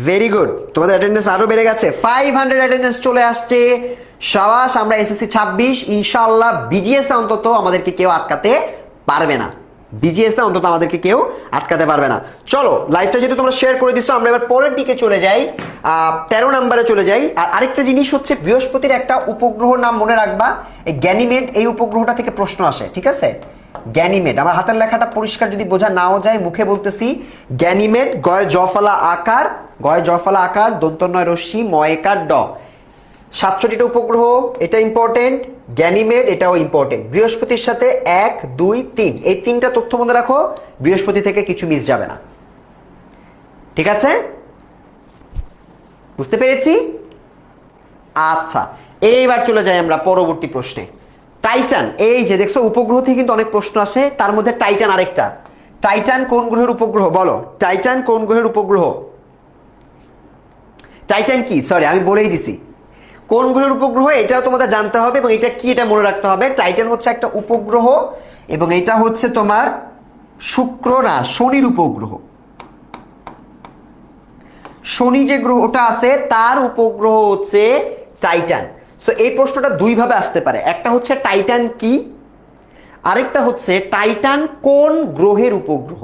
ভেরি গুড, তোমাদের অ্যাটেন্ডেন্স আরো বেড়ে গেছে। 500 অ্যাটেন্ডেন্স চলে আসছে। সাবাস, আমরা এসএসসি 26 ইনশাআল্লাহ বিজিএস অন্তত আমাদেরকে কেউ আটকাতে পারবে না। বিজিএস অন্তত আমাদেরকে কেউ আটকাতে পারবে না। চলো, লাইভটা যেহেতু তোমরা শেয়ার করে দিচ্ছ, আমরা এবার পরের দিকে চলে যাই, 13 নম্বরে চলে যাই। আর আরেকটা জিনিস হচ্ছে, বৃহস্পতির একটা উপগ্রহ নাম মনে রাখবা, এই গ্যানিমেড। এই উপগ্রহটা থেকে প্রশ্ন আসে। ঠিক আছে? গ্যানিমেড, আমার হাতের লেখাটা পরিষ্কার যদি বোঝা নাও যায়, মুখে বলতেছি। গ্যানিমেড, গয় জফলা আকার, দন্ত নয় রশ্মি, ময়কার ড। 67টা উপগ্রহ, এটা ইম্পর্টেন্ট। গ্যানিমেড, এটাও ইম্পর্টেন্ট। বৃহস্পতির সাথে 1 2 3, এই 3টা তথ্য মনে রাখো। বৃহস্পতি থেকে কিছু মিস যাবে না। ঠিক আছে? বুঝতে পেরেছি? আচ্ছা, এইবার চলে যাই আমরা পরবর্তী প্রশ্নে। টাইটান, এই যে দেখছো উপগ্রহ থেকে কিন্তু অনেক প্রশ্ন আসে, তার মধ্যে টাইটান আরেকটা। টাইটান কোন গ্রহের উপগ্রহ? বলো, টাইটান কোন গ্রহের উপগ্রহ? টাইটান কি, সরি আমি বলেই দিছি, কোন গ্রহের উপগ্রহ এটাও তোমাদের জানতে হবে, এবং এটা কি এটা মনে রাখতে হবে। টাইটান হচ্ছে একটা উপগ্রহ, এবং এটা হচ্ছে তোমার শুক্র না, শনির উপগ্রহ। শনি যে গ্রহটা আছে তার উপগ্রহ হচ্ছে টাইটান। সো এই প্রশ্নটা দুইভাবে আসতে পারে, একটা হচ্ছে টাইটান কি, আরেকটা হচ্ছে টাইটান কোন গ্রহের উপগ্রহ।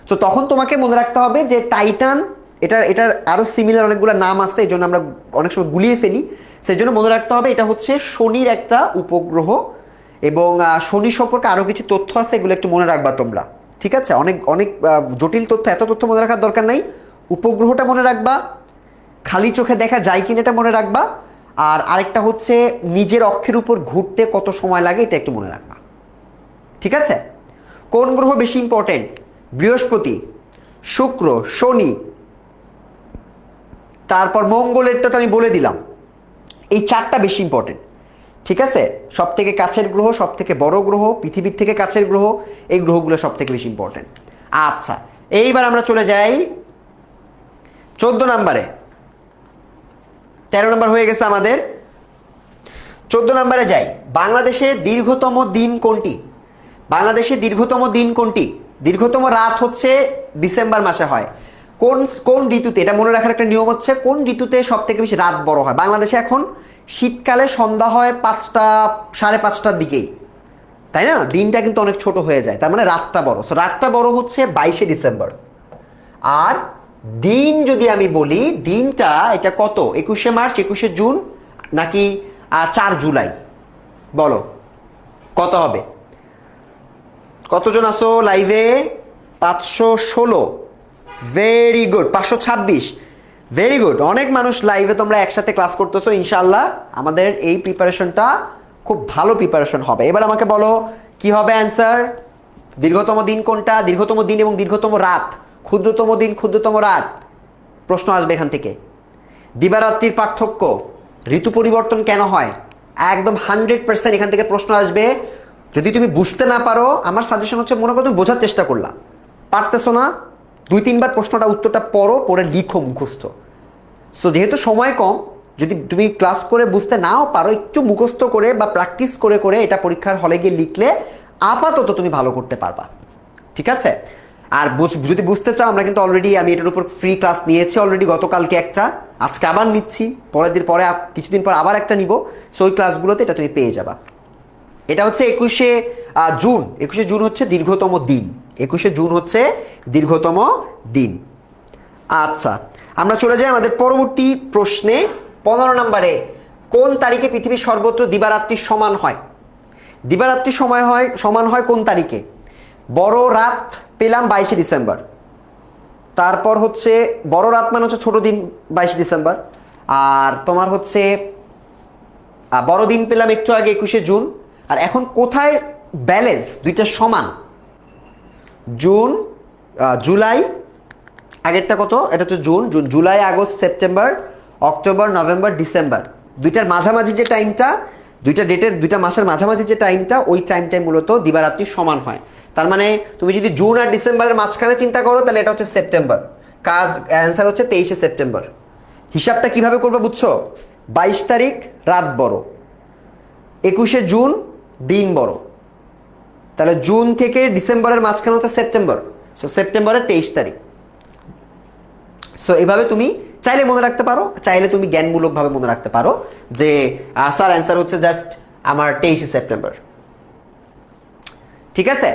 সো তখন তোমাকে মনে রাখতে হবে যে টাইটান, এটার আরো সিমিলার অনেকগুলো নাম আছে, এই জন্য আমরা অনেক সময় গুলিয়ে ফেলি। সেই জন্য মনে রাখতে হবে এটা হচ্ছে শনির একটা উপগ্রহ, এবং শনি সম্পর্কে আরো কিছু তথ্য আছে, এগুলো একটু মনে রাখবা তোমরা। ঠিক আছে, অনেক অনেক জটিল তথ্য, এত তথ্য মনে রাখার দরকার নাই। উপগ্রহটা মনে রাখবা, খালি চোখে দেখা যায় কিনা এটা মনে রাখবা, আর আরেকটা হচ্ছে নিজের অক্ষের উপর ঘুরতে কত সময় লাগে এটা একটু মনে রাখবা। ঠিক আছে, কোন গ্রহ বেশি ইম্পর্টেন্ট? বৃহস্পতি, শুক্র, শনি, তারপর মঙ্গলেরটা তো আমি বলে দিলাম। এই চারটা বেশি ইম্পর্টেন্ট। ঠিক আছে, সব থেকে কাছের গ্রহ, সব থেকে বড় গ্রহ, পৃথিবীর থেকে কাছের গ্রহ, এই গ্রহগুলো সব থেকে বেশি ইম্পর্টেন্ট। আচ্ছা, এইবার আমরা চলে যাই 14 নম্বরে। 13 নম্বর হয়ে গেছে আমাদের, 14 নম্বরে যাই। বাংলাদেশের দীর্ঘতম দিন কোনটি? বাংলাদেশের দীর্ঘতম দিন কোনটি? দীর্ঘতম রাত হচ্ছে ডিসেম্বর মাসে হয়। কোন কোন ঋতুতে? এটা মনে রাখার একটা নিয়ম হচ্ছে, কোন ঋতুতে সব থেকে বেশি রাত বড় হয়? বাংলাদেশে এখন শীতকালে সন্ধ্যা হয় 5টা 5:30টার দিকেই, তাই না? দিনটা কিন্তু অনেক ছোট হয়ে যায়, তার মানে রাতটা বড়। সো রাতটা বড় হচ্ছে 22শে ডিসেম্বর। আর দিন যদি আমি বলি, দিনটা এটা কত? 21শে মার্চ, 21শে জুন, নাকি 4 জুলাই? বলো কত হবে? কতজন আসো লাইভে? 516। Very good. 526। Very good. অনেক মানুষ লাইভে তোমরা একসাথে ক্লাস করতেছো। ইনশাআল্লাহ আমাদের এই প্রিপারেশনটা খুব ভালো প্রিপারেশন হবে। এবার আমাকে বলো কি হবে অ্যান্সার? দীর্ঘতম দিন কোনটা? দীর্ঘতম দিন এবং দীর্ঘতম রাত। ক্ষুদ্রতম দিন, ক্ষুদ্রতম রাত, প্রশ্ন আসবে এখান থেকে। দিবারাত্রির পার্থক্য, ঋতু পরিবর্তন কেন হয়? একদম 100% এখান থেকে প্রশ্ন আসবে। যদি তুমি বুঝতে না পারো, আমার সাজেশন হচ্ছে মনে করো তুমি বোঝার চেষ্টা করলা, পারতেছো না, 2-3বার প্রশ্নটা উত্তরটা পড়ো, পড়ে লিখো মুখস্থ। সো যেহেতু সময় কম, যদি তুমি ক্লাস করে বুঝতে নাও পারো, একটু মুখস্থ করে বা প্র্যাকটিস করে করে এটা পরীক্ষার হলে গিয়ে লিখলে আপাতত তুমি ভালো করতে পারবা। ঠিক আছে? আর যদি বুঝতে চাও, আমরা কিন্তু অলরেডি, আমি এটার উপর ফ্রি ক্লাস নিয়েছি অলরেডি, গতকালকে একটা, আজকে আবার নিচ্ছি, পরের দিন পরে কিছুদিন পর আবার একটা নিব। সো ওই ক্লাসগুলোতে এটা তুমি পেয়ে যাবা। এটা হচ্ছে 21শে জুন। 21শে জুন হচ্ছে দীর্ঘতম দিন। 21শে জুন হচ্ছে দীর্ঘতম দিন। আচ্ছা, আমরা চলে যাই আমাদের পরবর্তী প্রশ্নে। 15 নম্বরে, কোন তারিখে পৃথিবীর সর্বত্র দিবারাত্রি সমান হয়? দিবারাত্রি সমান হয় কোন তারিখে? বড় রাত পেলাম 22শে ডিসেম্বর। তারপর হচ্ছে বড় রাত মানে হচ্ছে ছোট দিন 22শে ডিসেম্বর। আর তোমার হচ্ছে বড় দিন পেলাম একটু আগে 21শে জুন। আর এখন কোথায় ব্যালেন্স? দুইটা সমান। জুন, জুলাই, আগেরটা কত? এটা হচ্ছে June, July, August, September, October, November, December. দুইটার মাঝামাঝি যে টাইমটা, দুইটা ডেটের, দুইটা মাসের মাঝামাঝি যে টাইমটা, ওই টাইমটাই মূলত দিবারাত্রি সমান হয়। তার মানে তুমি যদি জুন আর ডিসেম্বরের মাঝখানে চিন্তা করো, তাহলে এটা হচ্ছে সেপ্টেম্বর। কাজ অ্যান্সার হচ্ছে 23শে সেপ্টেম্বর। হিসাবটা কিভাবে করবে বুঝছো? 22 তারিখ রাত বড়, 21শে জুন দিন বড়, তাহলে জুন থেকে ডিসেম্বরের মাঝখানে হচ্ছে সেপ্টেম্বর। সো সেপ্টেম্বরের 23 তারিখ। সো এভাবে তুমি চাইলে মনে রাখতে পারো, চাইলে তুমি জ্ঞানমূলকভাবে মনে রাখতে পারো যে স্যার অ্যান্সার হচ্ছে জাস্ট আমার 23শে সেপ্টেম্বর। ঠিক আছে,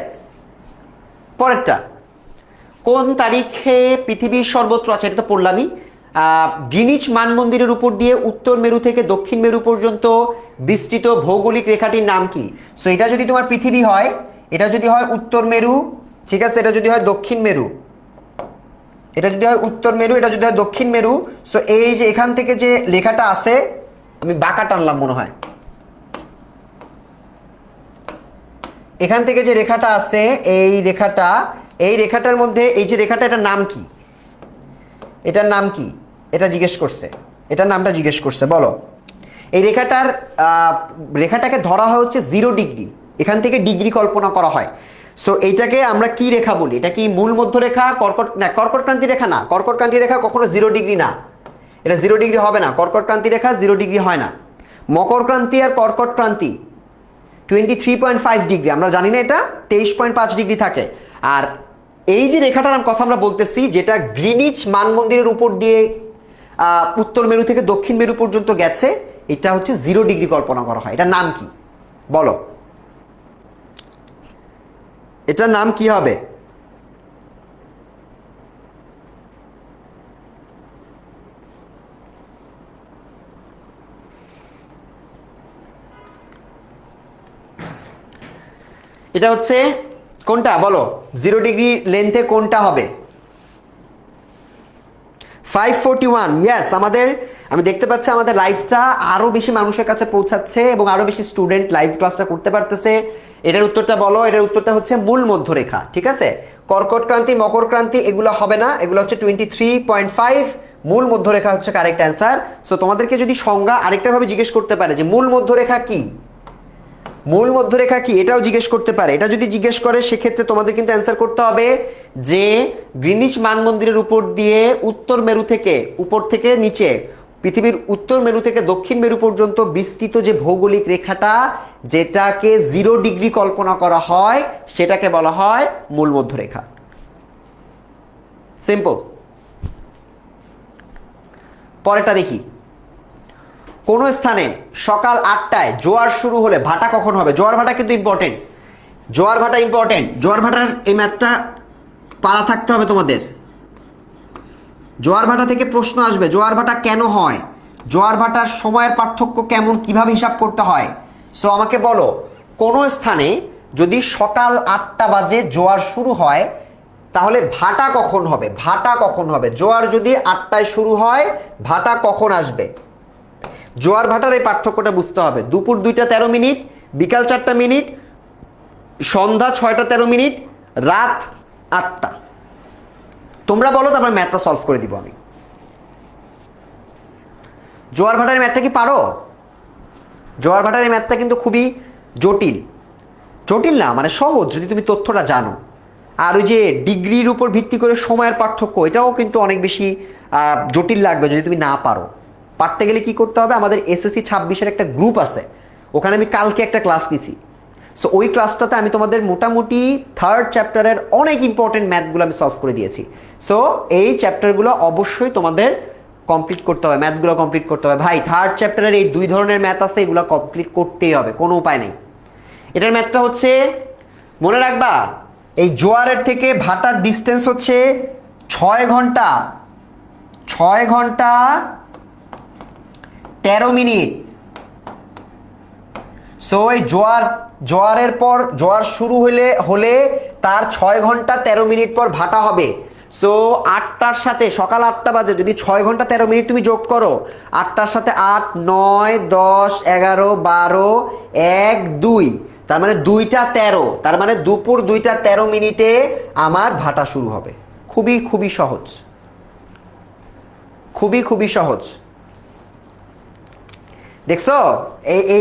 পরেরটা, কোন তারিখে পৃথিবীর সর্বত্র, আছে এটা তো পড়লামই, গ্রিনিচ মানমন্দিরের উপর দিয়ে উত্তর মেরু থেকে দক্ষিণ মেরু পর্যন্ত বিস্তৃত ভৌগোলিক রেখাটির নাম কি? সো এটা যদি তোমার পৃথিবী হয়, এটা যদি হয় উত্তর মেরু, ঠিক আছে, এটা যদি হয় দক্ষিণ মেরু, এটা যদি হয় উত্তর মেরু, এটা যদি হয় দক্ষিণ মেরু। সো এই যে এখান থেকে যে লেখাটা আছে, আমি বাঁকা টানলাম মনে হয়, এখান থেকে যে রেখাটা আছে, এই রেখাটার মধ্যে এই যে রেখাটা, এটার নাম কি? এটার নাম কি? এটা জিজ্ঞেস করছে, এটার নামটা জিজ্ঞেস করছে, বলো। এই রেখাটাকে ধরা হয় হচ্ছে 0 ডিগ্রি, এখান থেকে ডিগ্রি কল্পনা করা হয়। সো এইটাকে আমরা কি রেখা বলি? এটা কি মূল মধ্যরেখা, কর্কট ক্রান্তি রেখা? না, কর্কট ক্রান্তি রেখা কখনো 0 ডিগ্রি না, এটা 0 ডিগ্রি হবে না। কর্কট ক্রান্তি রেখা 0 ডিগ্রি হয় না। মকর ক্রান্তি আর কর্কট ক্রান্তি 23.5 ডিগ্রি, আমরা জানি না, এটা 23.5 ডিগ্রি থাকে। আর এই যে রেখাটার কথা আমরা বলতেছি, যেটা গ্রিনিচ মানমন্দিরের উপর দিয়ে উত্তর মেরু থেকে দক্ষিণ মেরু পর্যন্ত গেছে, এটা হচ্ছে 0 ডিগ্রি কল্পনা করা হয়। এটার নাম কি বলো? এটার নাম কি হবে? এটা হচ্ছে কোনটা বলো, 0 ডিগ্রি লেন্থে কোনটা হবে? 541। ইয়েস, আমি দেখতে পাচ্ছি আমাদের লাইভটা আরো বেশি মানুষের কাছে পৌঁছাচ্ছে এবং আরো বেশি স্টুডেন্ট লাইভ ক্লাসটা করতে পারতেছে। এটার উত্তরটা বলো। এটার উত্তরটা হচ্ছে মূল মধ্যরেখা। ঠিক আছে, কর্কট ক্রান্তি, মকর ক্রান্তি এগুলো হবে না, এগুলো হচ্ছে 23.5। মূল মধ্যরেখা হচ্ছে কারেক্ট অ্যান্সার। সো তোমাদেরকে যদি সংজ্ঞা আরেকটা ভাবে জিজ্ঞেস করতে পারে যে মূল মধ্যরেখা কি, মূল মধ্যরেখা কি, এটাও জিজ্ঞেস করতে পারে। এটা যদি জিজ্ঞেস করে সেক্ষেত্রে তোমাদের কিন্তু অ্যান্সার করতে হবে যে গ্রিনিচ মানমন্দিরের উপর দিয়ে উত্তর মেরু থেকে, উপর থেকে নিচে পৃথিবীর উত্তর মেরু থেকে দক্ষিণ মেরু পর্যন্ত বিস্তৃত যে ভৌগোলিক রেখাটা, যেটাকে 0 ডিগ্রি কল্পনা করা হয়, সেটাকে বলা হয় মূল মধ্যরেখা। সিম্পল। পরেরটা দেখি, কোন স্থানে সকাল 8টায় জোয়ার শুরু হলে ভাটা কখন হবে? জোয়ার ভাটা কিন্তু ইম্পর্টেন্ট, জোয়ার ভাটা ইম্পর্টেন্ট। জোয়ার ভাটার এই ম্যাথটা পারা থাকতে হবে তোমাদের। জোয়ার ভাটা থেকে প্রশ্ন আসবে, জোয়ার ভাটা কেন হয়, জোয়ার ভাটার সময়ের পার্থক্য কেমন, কিভাবে হিসাব করতে হয়। সো আমাকে বলো, কোন স্থানে যদি সকাল 8টা বাজে জোয়ার শুরু হয় তাহলে ভাটা কখন হবে? ভাটা কখন হবে? জোয়ার যদি 8টায় শুরু হয়, ভাটা কখন আসবে? জোয়ার ভাটার এই পার্থক্যটা বুঝতে হবে। দুপুর 2টা 13 মিনিট, বিকাল 4টা মিনিট, সন্ধ্যা 6টা 13 মিনিট, রাত 8টা। তোমরা বলো, তারপর ম্যাথটা সলভ করে দিব আমি। জোয়ার ভাটার ম্যাথটা কি পারো? জোয়ার ভাটার এই ম্যাথটা কিন্তু খুবই জটিল, জটিল না মানে সহজ যদি তুমি তথ্যটা জানো। আর ওই যে ডিগ্রির উপর ভিত্তি করে সময়ের পার্থক্য, এটাও কিন্তু অনেক বেশি জটিল লাগবে যদি তুমি না পারো। পারতে গেলে কি করতে হবে, আমাদের এসএসসি 26-এর একটা গ্রুপ আছে, ওখানে আমি কালকে একটা ক্লাস নিছি। সো ওই ক্লাসটাতে আমি তোমাদের মোটামুটি 3rd চ্যাপ্টারের অনেক ইম্পর্টেন্ট ম্যাথগুলো আমি সলভ করে দিয়েছি। সো এই চ্যাপ্টারগুলো অবশ্যই তোমাদের কমপ্লিট করতে হবে, ম্যাথগুলো কমপ্লিট করতে হবে। ভাই 3rd চ্যাপ্টারের এই 2 ধরনের ম্যাথ আছে, এগুলো কমপ্লিট করতেই হবে, কোনো উপায় নেই। এটার ম্যাথটা হচ্ছে, মনে রাখবা, এই জোয়ারের থেকে ভাটার ডিস্টেন্স হচ্ছে 6 ঘন্টা 13 মিনিট। সো এই জোয়ারের পর জোয়ার শুরু হলে তার 6 ঘন্টা 13 মিনিট পর ভাটা হবে। সো 8টার সাথে, সকাল 8টা বাজে যদি 6 ঘন্টা 13 মিনিট তুমি যোগ করো, 8টার সাথে 8, 9, 10, 11, 12, 1, 2, তার মানে 2টা 13, তার মানে দুপুর 2টা 13 মিনিটে আমার ভাটা শুরু হবে। খুবই খুবই সহজ, খুবই খুবই সহজ। দেখছো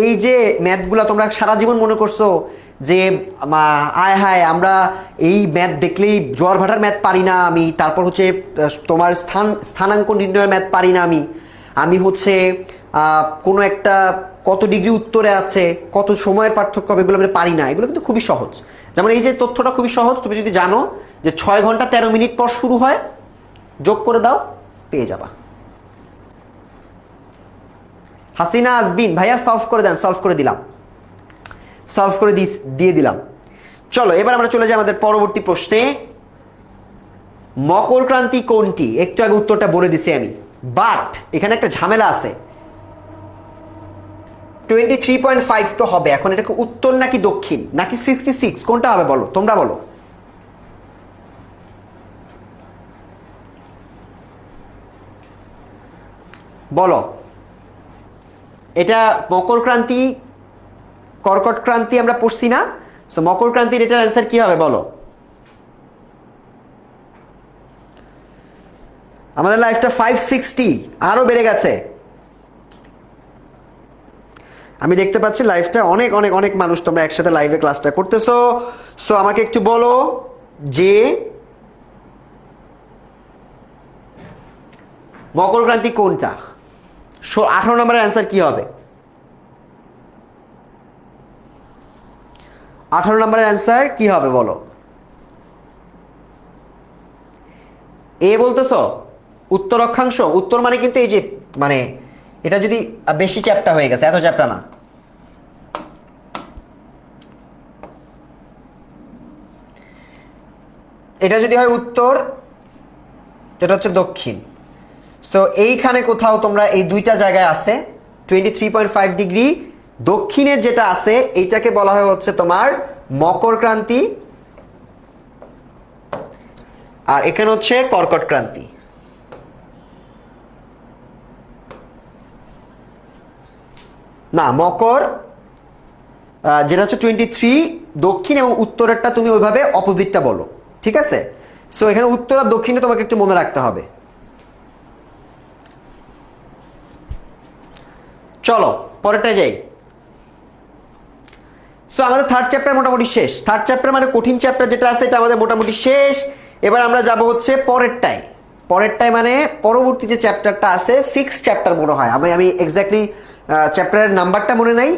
এই যে ম্যাথগুলো তোমরা সারা জীবন মনে করছো যে আয় হায় আমরা এই ম্যাথ দেখলেই জোয়ার ভাটার ম্যাথ পারি না আমি, তারপর হচ্ছে তোমার স্থানাঙ্ক নির্ণয়ের ম্যাথ পারি না আমি হচ্ছে কোনো একটা কত ডিগ্রি উত্তরে আছে, কত সময়ের পার্থক্য হবে, এগুলো আমি পারি না। এগুলো কিন্তু খুবই সহজ। যেমন এই যে তথ্যটা খুবই সহজ, তুমি যদি জানো যে 6 ঘন্টা 13 মিনিট পর শুরু হয়, যোগ করে দাও, পেয়ে যাবা। হাসিনা আজবিন ভাইয়া সলভ করে দেন, সলভ করে দিলাম, সলভ করে দিয়ে দিলাম। চলো এবার আমরা চলে যাই আমাদের পরবর্তী প্রশ্নে। মকর ক্রান্তি কোনটি? একটু আগে উত্তরটা বলে দিছি আমি, বাট এখানে একটা ঝামেলা আছে। 23.5 তো হবে, এখন এটাকে উত্তর নাকি দক্ষিণ নাকি 66 কোনটা হবে বলো, তোমরা বলো। বলো, এটা মকর ক্রান্তি, কর্কট ক্রান্তি আমরা পড়ছি না? সো মকর ক্রান্তির এটার অ্যান্সার কি হবে বলো। আমাদের লাইফটা 560 আরো বেড়ে গেছে, আমি দেখতে পাচ্ছি লাইভটা অনেক অনেক অনেক মানুষ তোমরা একসাথে লাইভে ক্লাসটা করতেছো। সো আমাকে একটু বলো যে মকর ক্রান্তি কোনটা? 18 নম্বরের অ্যান্সার কি হবে? 18 নম্বরের অ্যান্সার কি হবে বলো। এ বলতেছো উত্তর অক্ষাংশ, উত্তর মানে কিন্তু এই যে মানে এটা যদি বেশি চ্যাপ্টা হয়ে গেছে, এত চ্যাপ্টা না। এটা যদি হয় উত্তর, এটা হচ্ছে দক্ষিণ। সো এইখানে কোথাও তোমরা এই দুইটা জায়গায় আছে 23.5 ডিগ্রি, দক্ষিণের যেটা আছে এইটাকে বলা হয় হচ্ছে তোমার মকর ক্রান্তি, আর এখানে হচ্ছে কর্কট ক্রান্তি। না, মকর যেটা হচ্ছে 23 দক্ষিণ, এবং উত্তরেরটা তুমি ওইভাবে অপোজিটটা বলো, ঠিক আছে? সো এখানে উত্তর আর দক্ষিণে তোমাকে একটু মনে রাখতে হবে। চলো পরেরটা যাই। সো আমাদের থার্ড চ্যাপ্টার মোটামুটি শেষ। থার্ড চ্যাপ্টার মানে কঠিন চ্যাপ্টার যেটা আছে এটা আমাদের মোটামুটি শেষ। এবার আমরা যাব হচ্ছে পরেরটায়। পরেরটায় মানে পরবর্তী যে চ্যাপ্টারটা আছে 6 চ্যাপ্টার মনে হয়, আমি এক্স্যাক্টলি চ্যাপ্টারের নাম্বারটা মনে নাই।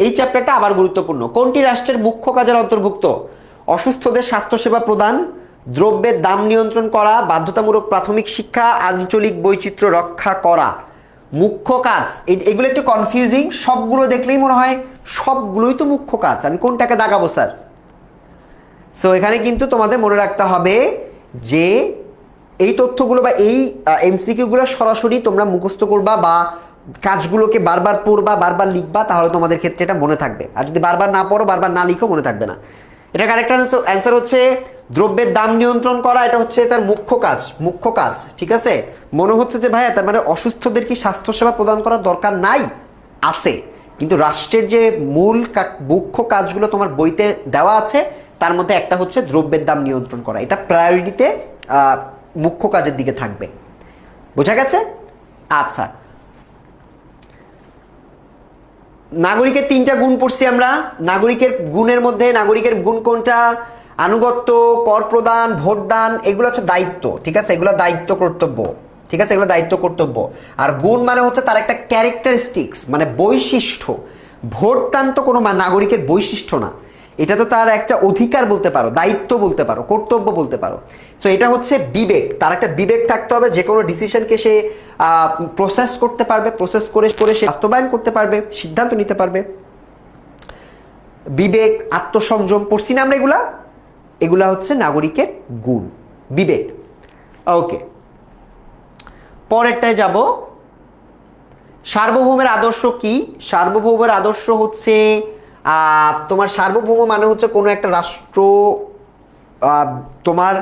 এই চ্যাপ্টারটা আবার গুরুত্বপূর্ণ। কোনটি রাষ্ট্রের মুখ্য কাজের অন্তর্ভুক্ত? অসুস্থদের স্বাস্থ্যসেবা প্রদান, দ্রব্যের দাম নিয়ন্ত্রণ করা, বাধ্যতামূলক প্রাথমিক শিক্ষা, আঞ্চলিক বৈচিত্র্য রক্ষা করা। মুখ্য কাজ এগুলো একটু কনফিউজিং, সবগুলো দেখলেই মনে হয় সবগুলোই তো মুখ্য কাজ, আমি কোনটাকে দাগাবো স্যার? সো এখানে কিন্তু তোমাদের মনে রাখতে হবে যে এই তথ্যগুলো বা এই এমসিকিউগুলো সরাসরি তোমরা মুখস্থ করবা বা কাজগুলোকে বারবার পড়বা, বারবার লিখবা, তাহলে তোমাদের ক্ষেত্রে এটা মনে থাকবে। আর যদি বারবার না পড়ো, বারবার না লিখো, মনে থাকবে না। এটা কারেক্ট অ্যান্সার হচ্ছে দ্রব্যের দাম নিয়ন্ত্রণ করা, এটা হচ্ছে তার মুখ্য কাজ। মুখ্য কাজ, ঠিক আছে? মনে হচ্ছে যে ভাইয়া তার মানে অসুস্থদের কি স্বাস্থ্যসেবা প্রদান করার দরকার নাই? আছে, কিন্তু রাষ্ট্রের যে মূল মুখ্য কাজগুলো তোমার বইতে দেওয়া আছে তার মধ্যে একটা হচ্ছে দ্রব্যের দাম নিয়ন্ত্রণ করা। এটা প্রায়োরিটিতে মুখ্য কাজের দিকে থাকবে। বোঝা গেছে? আচ্ছা, নাগরিকের 3টা গুণ পড়ছি আমরা। নাগরিকের গুণের মধ্যে নাগরিকের গুণ কোনটা? আনুগত্য, কর প্রদান, ভোটদান, এগুলো হচ্ছে দায়িত্ব, ঠিক আছে? এগুলো দায়িত্ব কর্তব্য, ঠিক আছে? এগুলো দায়িত্ব কর্তব্য। আর গুণ মানে হচ্ছে তার একটা ক্যারেক্টারিস্টিক্স, মানে বৈশিষ্ট্য। ভোটদান তো কোনো নাগরিকের বৈশিষ্ট্য না, এটা তো তার একটা অধিকার বলতে পারো, দায়িত্ব বলতে পারো, কর্তব্য বলতে পারো। সো এটা হচ্ছে বিবেক, তার একটা বিবেক থাকতে হবে, যে কোনো ডিসিশনকে সে প্রসেস করতে পারবে, প্রসেস করে করে সে বাস্তবায়ন করতে পারবে, সিদ্ধান্ত নিতে পারবে। বিবেক, আত্মসংযম, পড়ছি না আমরা এগুলা? এগুলা হচ্ছে নাগরিকের গুণ, বিবেক। ওকে, পরেরটায় যাব। সার্বভৌমের আদর্শ কি? সার্বভৌমের আদর্শ হচ্ছে তোমার সার্বভৌম মানে হচ্ছে কোনো একটা রাষ্ট্র তোমার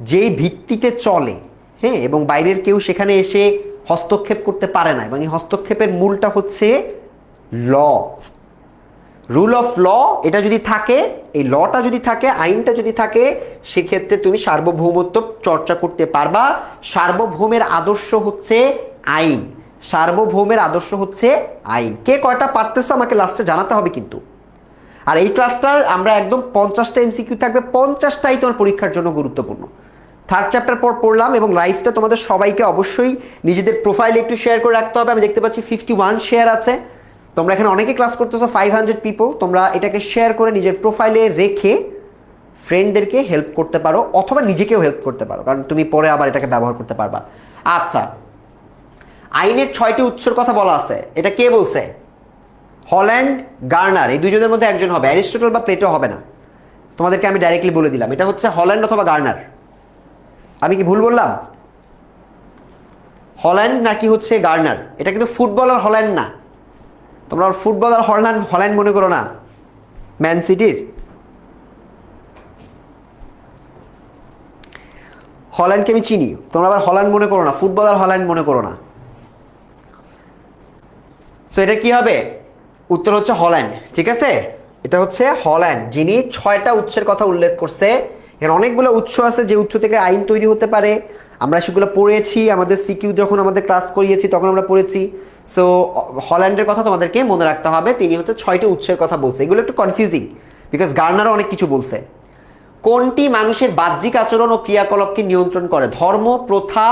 যেই ভিত্তিতে চলে, হ্যাঁ, এবং বাইরের কেউ সেখানে এসে হস্তক্ষেপ করতে পারে না, এবং এই হস্তক্ষেপের মূলটা হচ্ছে ল, রুল অফ ল। এটা যদি থাকে, এই লটা যদি থাকে, আইনটা যদি থাকে, সেক্ষেত্রে তুমি সার্বভৌমত্ব চর্চা করতে পারবা। সার্বভৌমের আদর্শ হচ্ছে আইন, সার্বভৌমের আদর্শ হচ্ছে আইন। কে কয়টা পারতেছো আমাকে লাস্টে জানাতে হবে কিন্তু। আর এই ক্লাসটার আমরা একদম 50টা এমসিকিউ থাকবে, 50টাই তোমার পরীক্ষার জন্য গুরুত্বপূর্ণ। থার্ড চ্যাপ্টার পর পড়লাম, এবং লাইভটা তোমাদের সবাইকে অবশ্যই নিজেদের প্রোফাইলে একটু শেয়ার করে রাখতে হবে। আমি দেখতে পাচ্ছি 51 শেয়ার আছে, তোমরা এখানে অনেকে ক্লাস করতেছো, 500 পিপল। তোমরা এটাকে শেয়ার করে নিজের প্রোফাইলে রেখে ফ্রেন্ডদেরকে হেল্প করতে পারো, অথবা নিজেকেও হেল্প করতে পারো, কারণ তুমি পরে আবার এটাকে ব্যবহার করতে পারবা। আচ্ছা, আইনের 6টি উৎসর কথা বলা আছে, এটা কে বলছে? হল্যান্ড, গার্নার, এই দুজনের মধ্যে একজন হবে, অ্যারিস্টটল বা প্লেটো হবে না। তোমাদেরকে আমি ডাইরেক্টলি বলে দিলাম, এটা হচ্ছে হল্যান্ড অথবা গার্নার। আমি কি ভুল বললাম? হল্যান্ড নাকি হচ্ছে গার্নার? এটা কিন্তু ফুটবলার হল্যান্ড না, তোমরা ফুটবলার হল্যান্ড হল্যান্ড মনে করো না, ম্যান সিটির। হল্যান্ডকে আমি চিনি, তোমরা আবার হল্যান্ড মনে করো না, ফুটবলার হল্যান্ড মনে করো না। সো এটা কি হবে? উত্তর হচ্ছে হল্যান্ড, ঠিক আছে? এটা হচ্ছে হল্যান্ড, যিনি 6টা উৎসের কথা উল্লেখ করছে। এখানে অনেকগুলো উৎস আছে, যে উৎস থেকে আইন তৈরি হতে পারে, আমরা সেগুলো পড়েছি, আমাদের সিকিউ যখন আমাদের ক্লাস করিয়েছি তখন আমরা পড়েছি। সো হল্যান্ডের কথা তোমাদেরকে মনে রাখতে হবে, তিনি হচ্ছে 6টি উৎসের কথা বলছে। এগুলো একটু কনফিউজিং, বিকজ গার্নারও অনেক কিছু বলছে। কোনটি মানুষের বাহ্যিক আচরণ ও ক্রিয়াকলাপকে নিয়ন্ত্রণ করে? ধর্ম, প্রথা,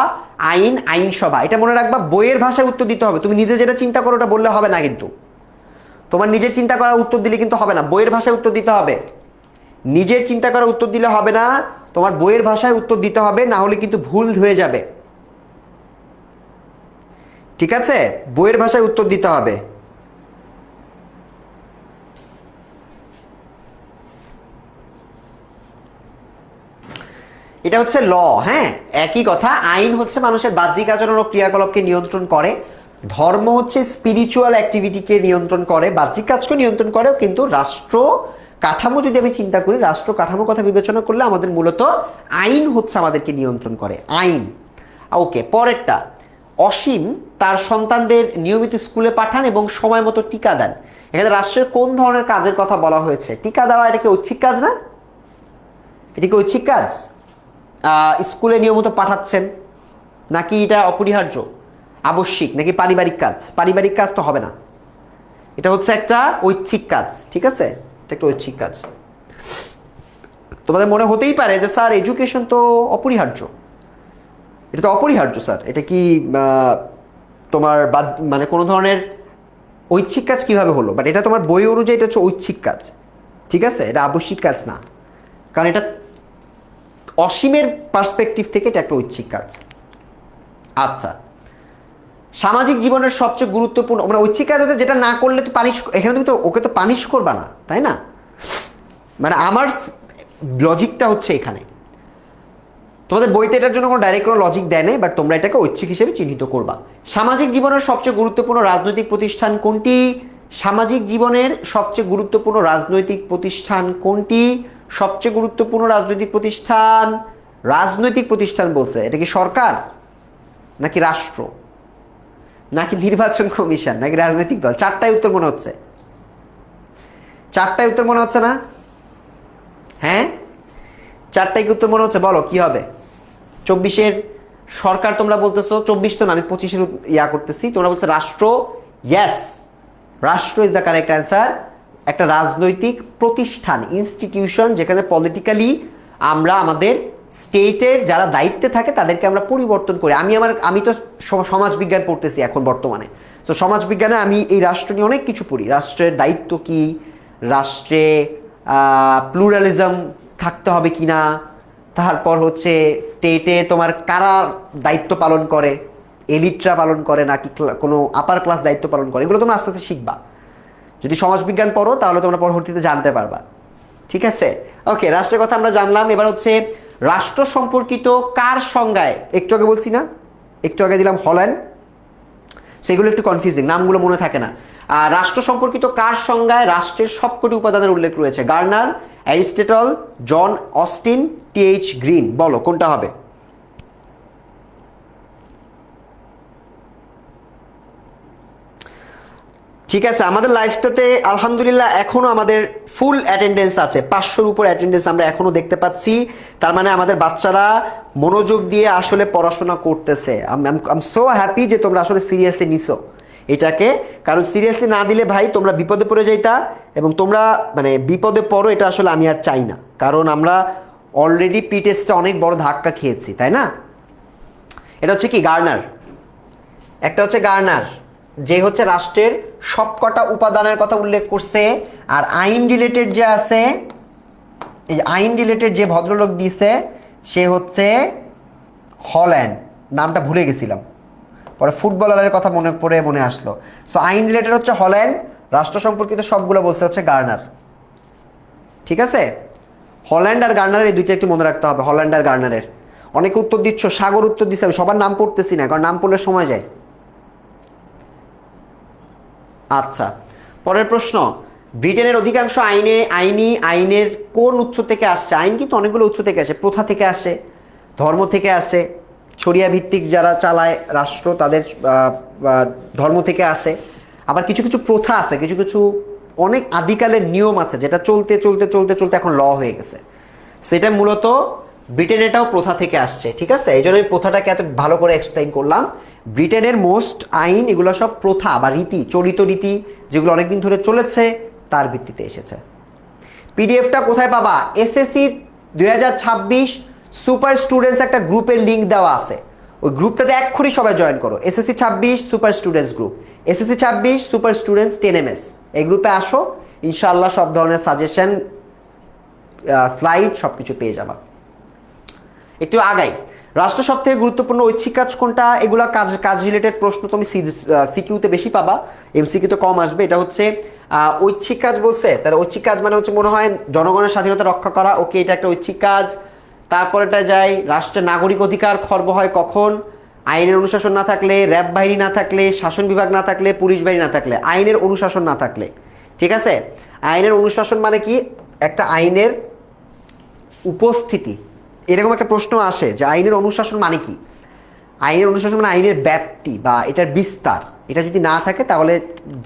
আইন, আইনসভা। এটা মনে রাখবা, বইয়ের ভাষায় উত্তর দিতে হবে। তুমি নিজে যেটা চিন্তা করো ওটা বললে হবে না, কিন্তু তোমার নিজের চিন্তা করা উত্তর দিলে কিন্তু হবে না, বইয়ের ভাষায় উত্তর দিতে হবে। নিজের চিন্তা করা উত্তর দিলে হবে না, তোমার বইয়ের ভাষায় উত্তর দিতে হবে, না হলে কিন্তু ভুল হয়ে যাবে, ঠিক আছে? বইয়ের ভাষায় উত্তর দিতে হবে। এটা হচ্ছে ল, হ্যাঁ, একই কথা। আইন হচ্ছে মানুষের বাহ্যিক আচরণ ও ক্রিয়াকলাপকে নিয়ন্ত্রণ করে। ধর্ম হচ্ছে স্পিরিচুয়াল অ্যাক্টিভিটিকে নিয়ন্ত্রণ করে, বাহ্যিক কাজকে নিয়ন্ত্রণ করে, কিন্তু রাষ্ট্র কাঠামো যদি আমি চিন্তা করি, রাষ্ট্র কাঠামো কথা বিবেচনা করলে আমাদের মূলত আইন হচ্ছে আমাদেরকে নিয়ন্ত্রণ করে, আইন। ওকে, পরেরটা, অসীম তার সন্তানদের নিয়মিত স্কুলে পাঠান এবং সময় মতো টিকা দেন। এখানে রাষ্ট্রের কোন ধরনের কাজের কথা বলা হয়েছে? টিকা দেওয়া, এটা কি ঐচ্ছিক কাজ না? এটা কি ঐচ্ছিক কাজ? স্কুলে নিয়মিত পাঠাচ্ছেন, নাকি এটা অপরিহার্য, আবশ্যিক, নাকি পারিবারিক কাজ? পারিবারিক কাজ তো হবে না, এটা হচ্ছে একটা ঐচ্ছিক কাজ। ঠিক আছে, এটা একটা ঐচ্ছিক কাজ। তোমাদের মনে হতেই পারে যে স্যার এডুকেশন তো অপরিহার্য, এটা তো অপরিহার্য স্যার, এটা কি তোমার মানে কোনো ধরনের ঐচ্ছিক কাজ কিভাবে হলো? বাট এটা তোমার বই অনুযায়ী এটা হচ্ছে ঐচ্ছিক কাজ। ঠিক আছে, এটা আবশ্যিক কাজ না, কারণ এটা অসীমের পার্সপেক্টিভ থেকে এটা একটা ঐচ্ছিক কাজ। আচ্ছা, সামাজিক জীবনের সবচেয়ে গুরুত্বপূর্ণ, মানে ঐচ্ছিক কাজ হচ্ছে যেটা না করলে তো পানিশ, এখানে তুমি তো ওকে তো পানিশ করবা না, তাই না? মানে আমার লজিকটা হচ্ছে এখানে, তোমাদের বইতে এটার জন্য কোনো ডাইরেক্ট কোনো লজিক দেয় নাই, বাট তোমরা এটাকে ঐচ্ছিক হিসেবে চিহ্নিত করবা। সামাজিক জীবনের সবচেয়ে গুরুত্বপূর্ণ রাজনৈতিক প্রতিষ্ঠান কোনটি? সামাজিক জীবনের সবচেয়ে গুরুত্বপূর্ণ রাজনৈতিক প্রতিষ্ঠান কোনটি? সবচেয়ে গুরুত্বপূর্ণ রাজনৈতিক প্রতিষ্ঠান, রাজনৈতিক প্রতিষ্ঠান বলছে, এটা কি সরকার, নাকি রাষ্ট্র, নাকি নির্বাচন কমিশন, নাকি রাজনৈতিক দল? চারটাই উত্তর মনে হচ্ছে, চারটাই উত্তর মনে হচ্ছে না? হ্যাঁ, চারটাই উত্তর মনে হচ্ছে, বলো কি হবে? 24-এর সরকার তোমরা বলতেছো, 24 তো না, আমি 25-এর ইয়া করতেছি, তোমরা বলছো রাষ্ট্র। ইয়েস, রাষ্ট্র ইজ দ্য কারেক্ট অ্যান্সার। একটা রাজনৈতিক প্রতিষ্ঠান, ইনস্টিটিউশন, যেখানে পলিটিক্যালি আমরা আমাদের স্টেটের যারা দায়িত্বে থাকে তাদেরকে আমরা পরিবর্তন করি। আমি তো সমাজবিজ্ঞান পড়তেছি এখন বর্তমানে, তো সমাজবিজ্ঞানে আমি এই রাষ্ট্র নিয়ে অনেক কিছু পড়ি। রাষ্ট্রের দায়িত্ব কি, রাষ্ট্রে প্লুরালিজম থাকতে হবে কিনা, তারপর হচ্ছে স্টেটে তোমার কারা দায়িত্ব পালন করে, এলিটরা পালন করে নাকি কোনো আপার ক্লাস দায়িত্ব পালন করে, এগুলো তোমরা আস্তে আস্তে শিখবা। যদি সমাজবিজ্ঞান পড়ো তাহলে তোমরা পরবর্তীতে জানতে পারবা। ঠিক আছে, ওকে, রাষ্ট্রের কথা আমরা জানলাম। এবার হচ্ছে রাষ্ট্র সম্পর্কিত কার সংজ্ঞায়, একটু আগে বলছি না, একটু আগে দিলাম হল্যান্ড, সেগুলো একটু কনফিউজিং, নামগুলো মনে থাকে না। রাষ্ট্র সম্পর্কিত কার সংজ্ঞায় রাষ্ট্রের সবকটি উপাদানের উল্লেখ রয়েছে? Garner, Aristotle, John Austen, T. H.. Green. বলো কোনটা হবে? ঠিক আছে, আমাদের লাইফটাতে আলহামদুলিল্লাহ এখনো আমাদের ফুল অ্যাটেন্ডেন্স আছে, 500-র উপর অ্যাটেন্ডেন্স আমরা এখনো দেখতে পাচ্ছি। তার মানে আমাদের বাচ্চারা মনোযোগ দিয়ে আসলে পড়াশোনা করতেছে। আই এম সো হ্যাপি যে তোমরা আসলে সিরিয়াসলি নিছো এটাকে, কারণ সিরিয়াসলি না দিলে ভাই তোমরা বিপদে পড়ে যাইতা, এবং তোমরা মানে বিপদে পড়ো, এটা আসলে আমি আর চাই না, কারণ আমরা অলরেডি প্রি টেস্টে অনেক বড় ধাক্কা খেয়েছি, তাই না? এটা হচ্ছে কি গার্নার, একটা হচ্ছে গার্নার, যে হচ্ছে রাষ্ট্রের সবকটা উপাদানের কথা উল্লেখ করছে। আর আইন রিলেটেড যে আছে, এই আইন রিলেটেড যে ভদ্রলোক দিছে সে হচ্ছে হল্যান্ড, নামটা ভুলে গেছিলাম, পরে ফুটবলারের কথা মনে আসলো। সো আইন রিলেটেড হচ্ছে হল্যান্ড, রাষ্ট্র সম্পর্কিত সবগুলো বলছে হচ্ছে গার্নার। ঠিক আছে, হল্যান্ড আর গার্নারের এই দুইটা একটু মনে রাখতে হবে, হল্যান্ড আর গার্নারের। অনেকে উত্তর দিচ্ছ, সাগর উত্তর দিচ্ছে, আমি সবার নাম পড়তেছি না, কারণ নাম পড়লে সময় যায়। আচ্ছা, পরের প্রশ্ন, ব্রিটেনের অধিকাংশ আইনের কোন উৎস থেকে আসছে? আইন কিন্তু অনেকগুলো উৎস থেকে আসে, প্রথা থেকে আসে, ধর্ম থেকে আসে, ছড়িয়া ভিত্তিক যারা চালায় রাষ্ট্র তাদের ধর্ম থেকে আসে, আবার কিছু কিছু প্রথা আছে, কিছু কিছু অনেক আদিকালের নিয়ম আছে যেটা চলতে চলতে চলতে চলতে এখন ল হয়ে গেছে, সেটা মূলত ব্রিটেনেরটাও প্রথা থেকে আসছে। ঠিক আছে, এই জন্য প্রথাটাকে এত ভালো করে এক্সপ্লেইন করলাম। ব্রিটেনের মোস্ট আইন এগুলো সব প্রথা বা রীতি, চলিত রীতি, যেগুলো অনেকদিন ধরে চলেছে তার ভিত্তিতে এসেছে। পিডিএফটা কোথায় পাবা? এসএসসি 2026 সুপার স্টুডেন্টস একটা গ্রুপের লিঙ্ক দেওয়া আছে, ওই গ্রুপটাতে এক্ষুনি সবাই জয়েন করো। SSC 26 super students group, SSC 26 super students 10MS, এই গ্রুপে আসো, ইনশাআল্লাহ সব ধরনের সাজেশন, স্লাইড সব কিছু পেয়ে যাবা। একটু আগাই, রাষ্ট্র সবথেকে গুরুত্বপূর্ণ ঐচ্ছিক কাজ কোনটা? এগুলা কাজ রিলেটেড প্রশ্ন তুমি সিকিউতে বেশি পাবা, এমসিকিউতে কম আসবে। এটা হচ্ছে ঐচ্ছিক কাজ বলছে, তার ঐচ্ছিক কাজ মানে হচ্ছে মনে হয় জনগণের স্বাধীনতা রক্ষা করা, ওকে, এটা একটা ঐচ্ছিক কাজ। তারপরেটা যাই, রাষ্ট্রের নাগরিক অধিকার খর্ব হয় কখন? আইনের অনুশাসন না থাকলে, র্যাব বাহিনী না থাকলে, শাসন বিভাগ না থাকলে, পুলিশ বাহিনী না থাকলে, আইনের অনুশাসন না থাকলে। ঠিক আছে, আইনের অনুশাসন মানে কি? একটা আইনের উপস্থিতি, এরকম একটা প্রশ্ন আসে যে আইনের অনুশাসন মানে কি। আইনের অনুশাসন মানে আইনের ব্যাপ্তি বা এটার বিস্তার, এটা যদি না থাকে তাহলে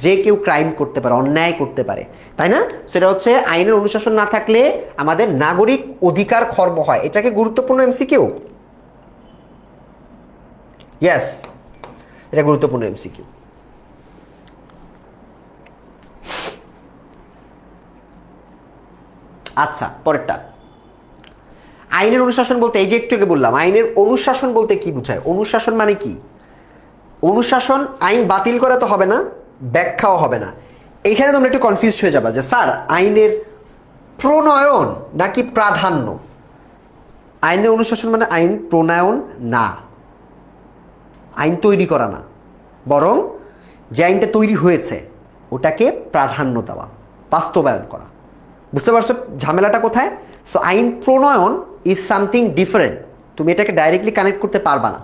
যে কেউ ক্রাইম করতে পারে, অন্যায় করতে পারে, তাই না? সেটা হচ্ছে আইনের অনুশাসন না থাকলে আমাদের নাগরিক অধিকার খর্ব হয়। এটাকে গুরুত্বপূর্ণ এমসিকিউ। ইয়েস, এটা গুরুত্বপূর্ণ এমসিকিউ। আচ্ছা, পরেরটা, আইনের অনুশাসন বলতে এই যে একটু আগে বললাম, আইনের অনুশাসন বলতে কি বোঝায়? অনুশাসন মানে কি? অনুশাসন, আইন বাতিল করা তো হবে না, ব্যাখ্যাও হবে না। এইখানে তোমরা একটু কনফিউজড হয়ে যাবা যে স্যার আইনের প্রণয়ন নাকি প্রাধান্য। আইনের অনুশাসন মানে আইন প্রণয়ন না, আইন তৈরি করা না, বরং যে আইনটা তৈরি হয়েছে ওটাকে প্রাধান্য দেওয়া, বাস্তবায়ন করা। বুঝতে পারছো ঝামেলাটা কোথায়? সো আইন প্রণয়ন ইজ সামথিং ডিফারেন্ট, তুমি এটাকে ডাইরেক্টলি কানেক্ট করতে পারবা না।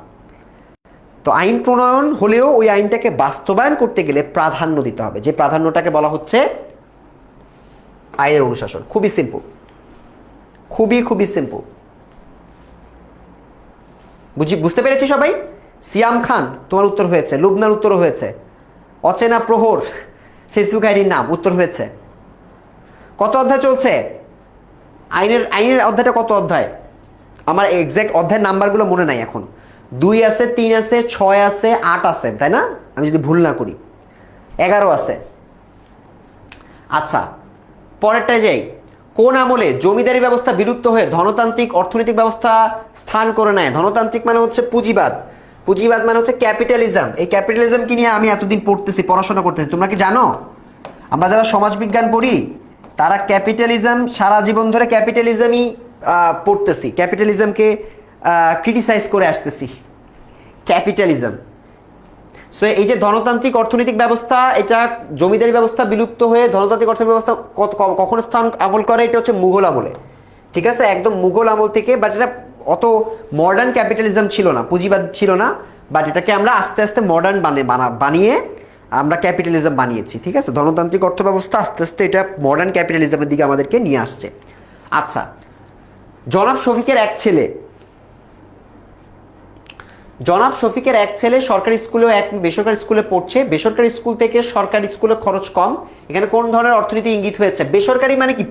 তো আইন প্রণয়ন হলেও ওই আইনটাকে বাস্তবায়ন করতে গেলে প্রাধান্য দিতে হবে, যে প্রাধান্যটাকে বলা হচ্ছে আইনের অনুশাসন। খুবই সিম্পল, খুবই সিম্পল। বুঝতে পেরেছি সবাই? সিয়াম খান তোমার উত্তর হয়েছে, লুবনার উত্তর হয়েছে, অচেনা প্রহর ফেসবুক আইডির নাম উত্তর হয়েছে। কত অধ্যায় চলছে আইনের অধ্যায়টা? কত অধ্যায়? আমার এক্সাক্ট অধ্যায়ের নাম্বারগুলো মনে নাই এখন। 2 আছে, 3 আছে, 6 আছে, 8 আছে, তাই না? আমি যদি ভুল না করি 11 আছে। আচ্ছা, পরেরটায় যাই। কোন আমলে জমিদারি ব্যবস্থা বিলুপ্ত হয়ে ধনতান্ত্রিক অর্থনৈতিক ব্যবস্থা স্থান করে নেয়? ধনতান্ত্রিক মানে হচ্ছে পুঁজিবাদ, পুঁজিবাদ মানে হচ্ছে ক্যাপিটালিজম। এই ক্যাপিটালিজমকে নিয়ে আমি এতদিন পড়তেছি, পড়াশোনা করতেছি। তোমরা কি জানো আমরা যারা সমাজবিজ্ঞান পড়ি তারা ক্যাপিটালিজম সারা জীবন ধরে ক্যাপিটালিজমই পড়তেছি, ক্যাপিটালিজমকে ক্রিটিসাইজ করে আসতেছি, ক্যাপিটালিজম। সো এই যে ধনতান্ত্রিক অর্থনৈতিক ব্যবস্থা, এটা জমিদারি ব্যবস্থা বিলুপ্ত হয়ে ধনতান্ত্রিক অর্থনৈতিক ব্যবস্থা কখন স্থান আমল করে? এটা হচ্ছে মুঘল আমলে, ঠিক আছে? একদম মুঘল আমল থেকে। বাট এটা অত মডার্ন ক্যাপিটালিজম ছিল না, পুঁজিবাদ ছিল না। বাট এটাকে আমরা আস্তে আস্তে মডার্ন বানিয়ে আমরা ক্যাপিটালিজম বানিয়েছি, ঠিক আছে? ধনতান্ত্রিক অর্থ ব্যবস্থা আস্তে আস্তে এটা মডার্ন ক্যাপিটালিজমের দিকে আমাদেরকে নিয়ে আসছে। আচ্ছা, জনাব শফিকের এক ছেলে সরকারি স্কুলেও এক বেসরকারি স্কুলে পড়ছে। বেসরকারি স্কুল থেকে সরকারি স্কুলে খরচ কম। এখানে কোন ধরনের অর্থনীতি ইঙ্গিত হয়েছে? বেসরকারি মানে কি?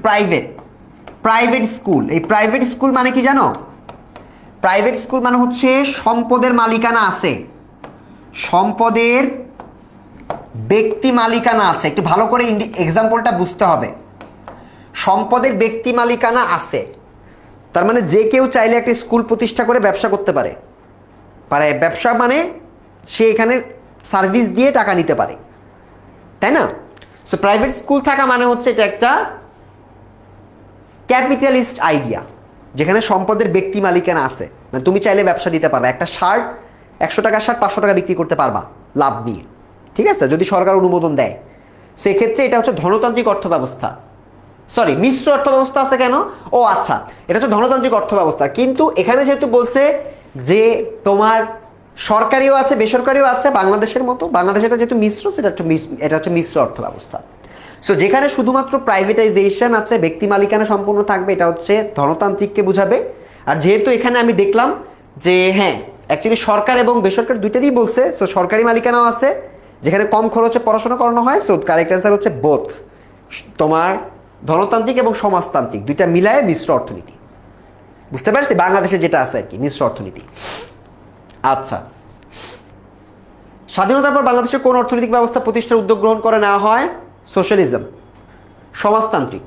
Private school. এই প্রাইভেট স্কুল মানে কি জানো? প্রাইভেট স্কুল মানে হচ্ছে সম্পদের মালিকানা আছে, সম্পদের ব্যক্তি মালিকানা আছে। একটু ভালো করে এক্সাম্পলটা বুঝতে হবে। সম্পদের ব্যক্তি মালিকানা আছে তার মানে যে কেউ চাইলে একটা স্কুল প্রতিষ্ঠা করে ব্যবসা করতে পারে। ব্যবসা মানে সে এখানে সার্ভিস দিয়ে টাকা নিতে পারে, তাই না? সো প্রাইভেট স্কুল থাকা মানে হচ্ছে এটা একটা ক্যাপিটালিস্ট আইডিয়া, যেখানে সম্পদের ব্যক্তি মালিকানা আছে। মানে তুমি চাইলে ব্যবসা দিতে পারবে, একটা শার্ট 100 টাকার শার্ট 500 টাকা বিক্রি করতে পারবা লাভ নিয়ে, ঠিক আছে, যদি সরকার অনুমোদন দেয়। সেক্ষেত্রে এটা হচ্ছে ধনতান্ত্রিক অর্থ ব্যবস্থা। সরি, মিশ্র অর্থ ব্যবস্থা আছে কেন? ও আচ্ছা, এটা হচ্ছে ধনতান্ত্রিক অর্থ ব্যবস্থা। কিন্তু এখানে যেহেতু বলছে যে তোমার সরকারিও আছে বেসরকারিও আছে বাংলাদেশের মতো, বাংলাদেশ এটা যেহেতু মিশ্র, এটা হচ্ছে মিশ্র অর্থ ব্যবস্থা। সো যেখানে শুধুমাত্র প্রাইভেটাইজেশন আছে, ব্যক্তি মালিকানা সম্পূর্ণ থাকবে, এটা হচ্ছে ধনতান্ত্রিককে বুঝাবে। আর যেহেতু এখানে আমি দেখলাম যে হ্যাঁ অ্যাকচুয়ালি সরকার এবং বেসরকারি দুইটারই বলছে, সো সরকারি মালিকানাও আছে যেখানে কম খরচে পড়াশোনা করানো হয়। সো কারেক্ট অ্যান্সার হচ্ছে বোথ, তোমার ধনতান্ত্রিক এবং সমাজতান্ত্রিক দুইটা মিলায় মিশ্র অর্থনীতি। বুঝতে পারছি বাংলাদেশে যেটা আছে আর কি, মিশ্র অর্থনীতি। আচ্ছা, স্বাধীনতার পর বাংলাদেশের কোন অর্থনৈতিক ব্যবস্থা প্রতিষ্ঠার উদ্যোগ গ্রহণ করে নেওয়া হয়? সোশ্যালিজম, সমাজতান্ত্রিক।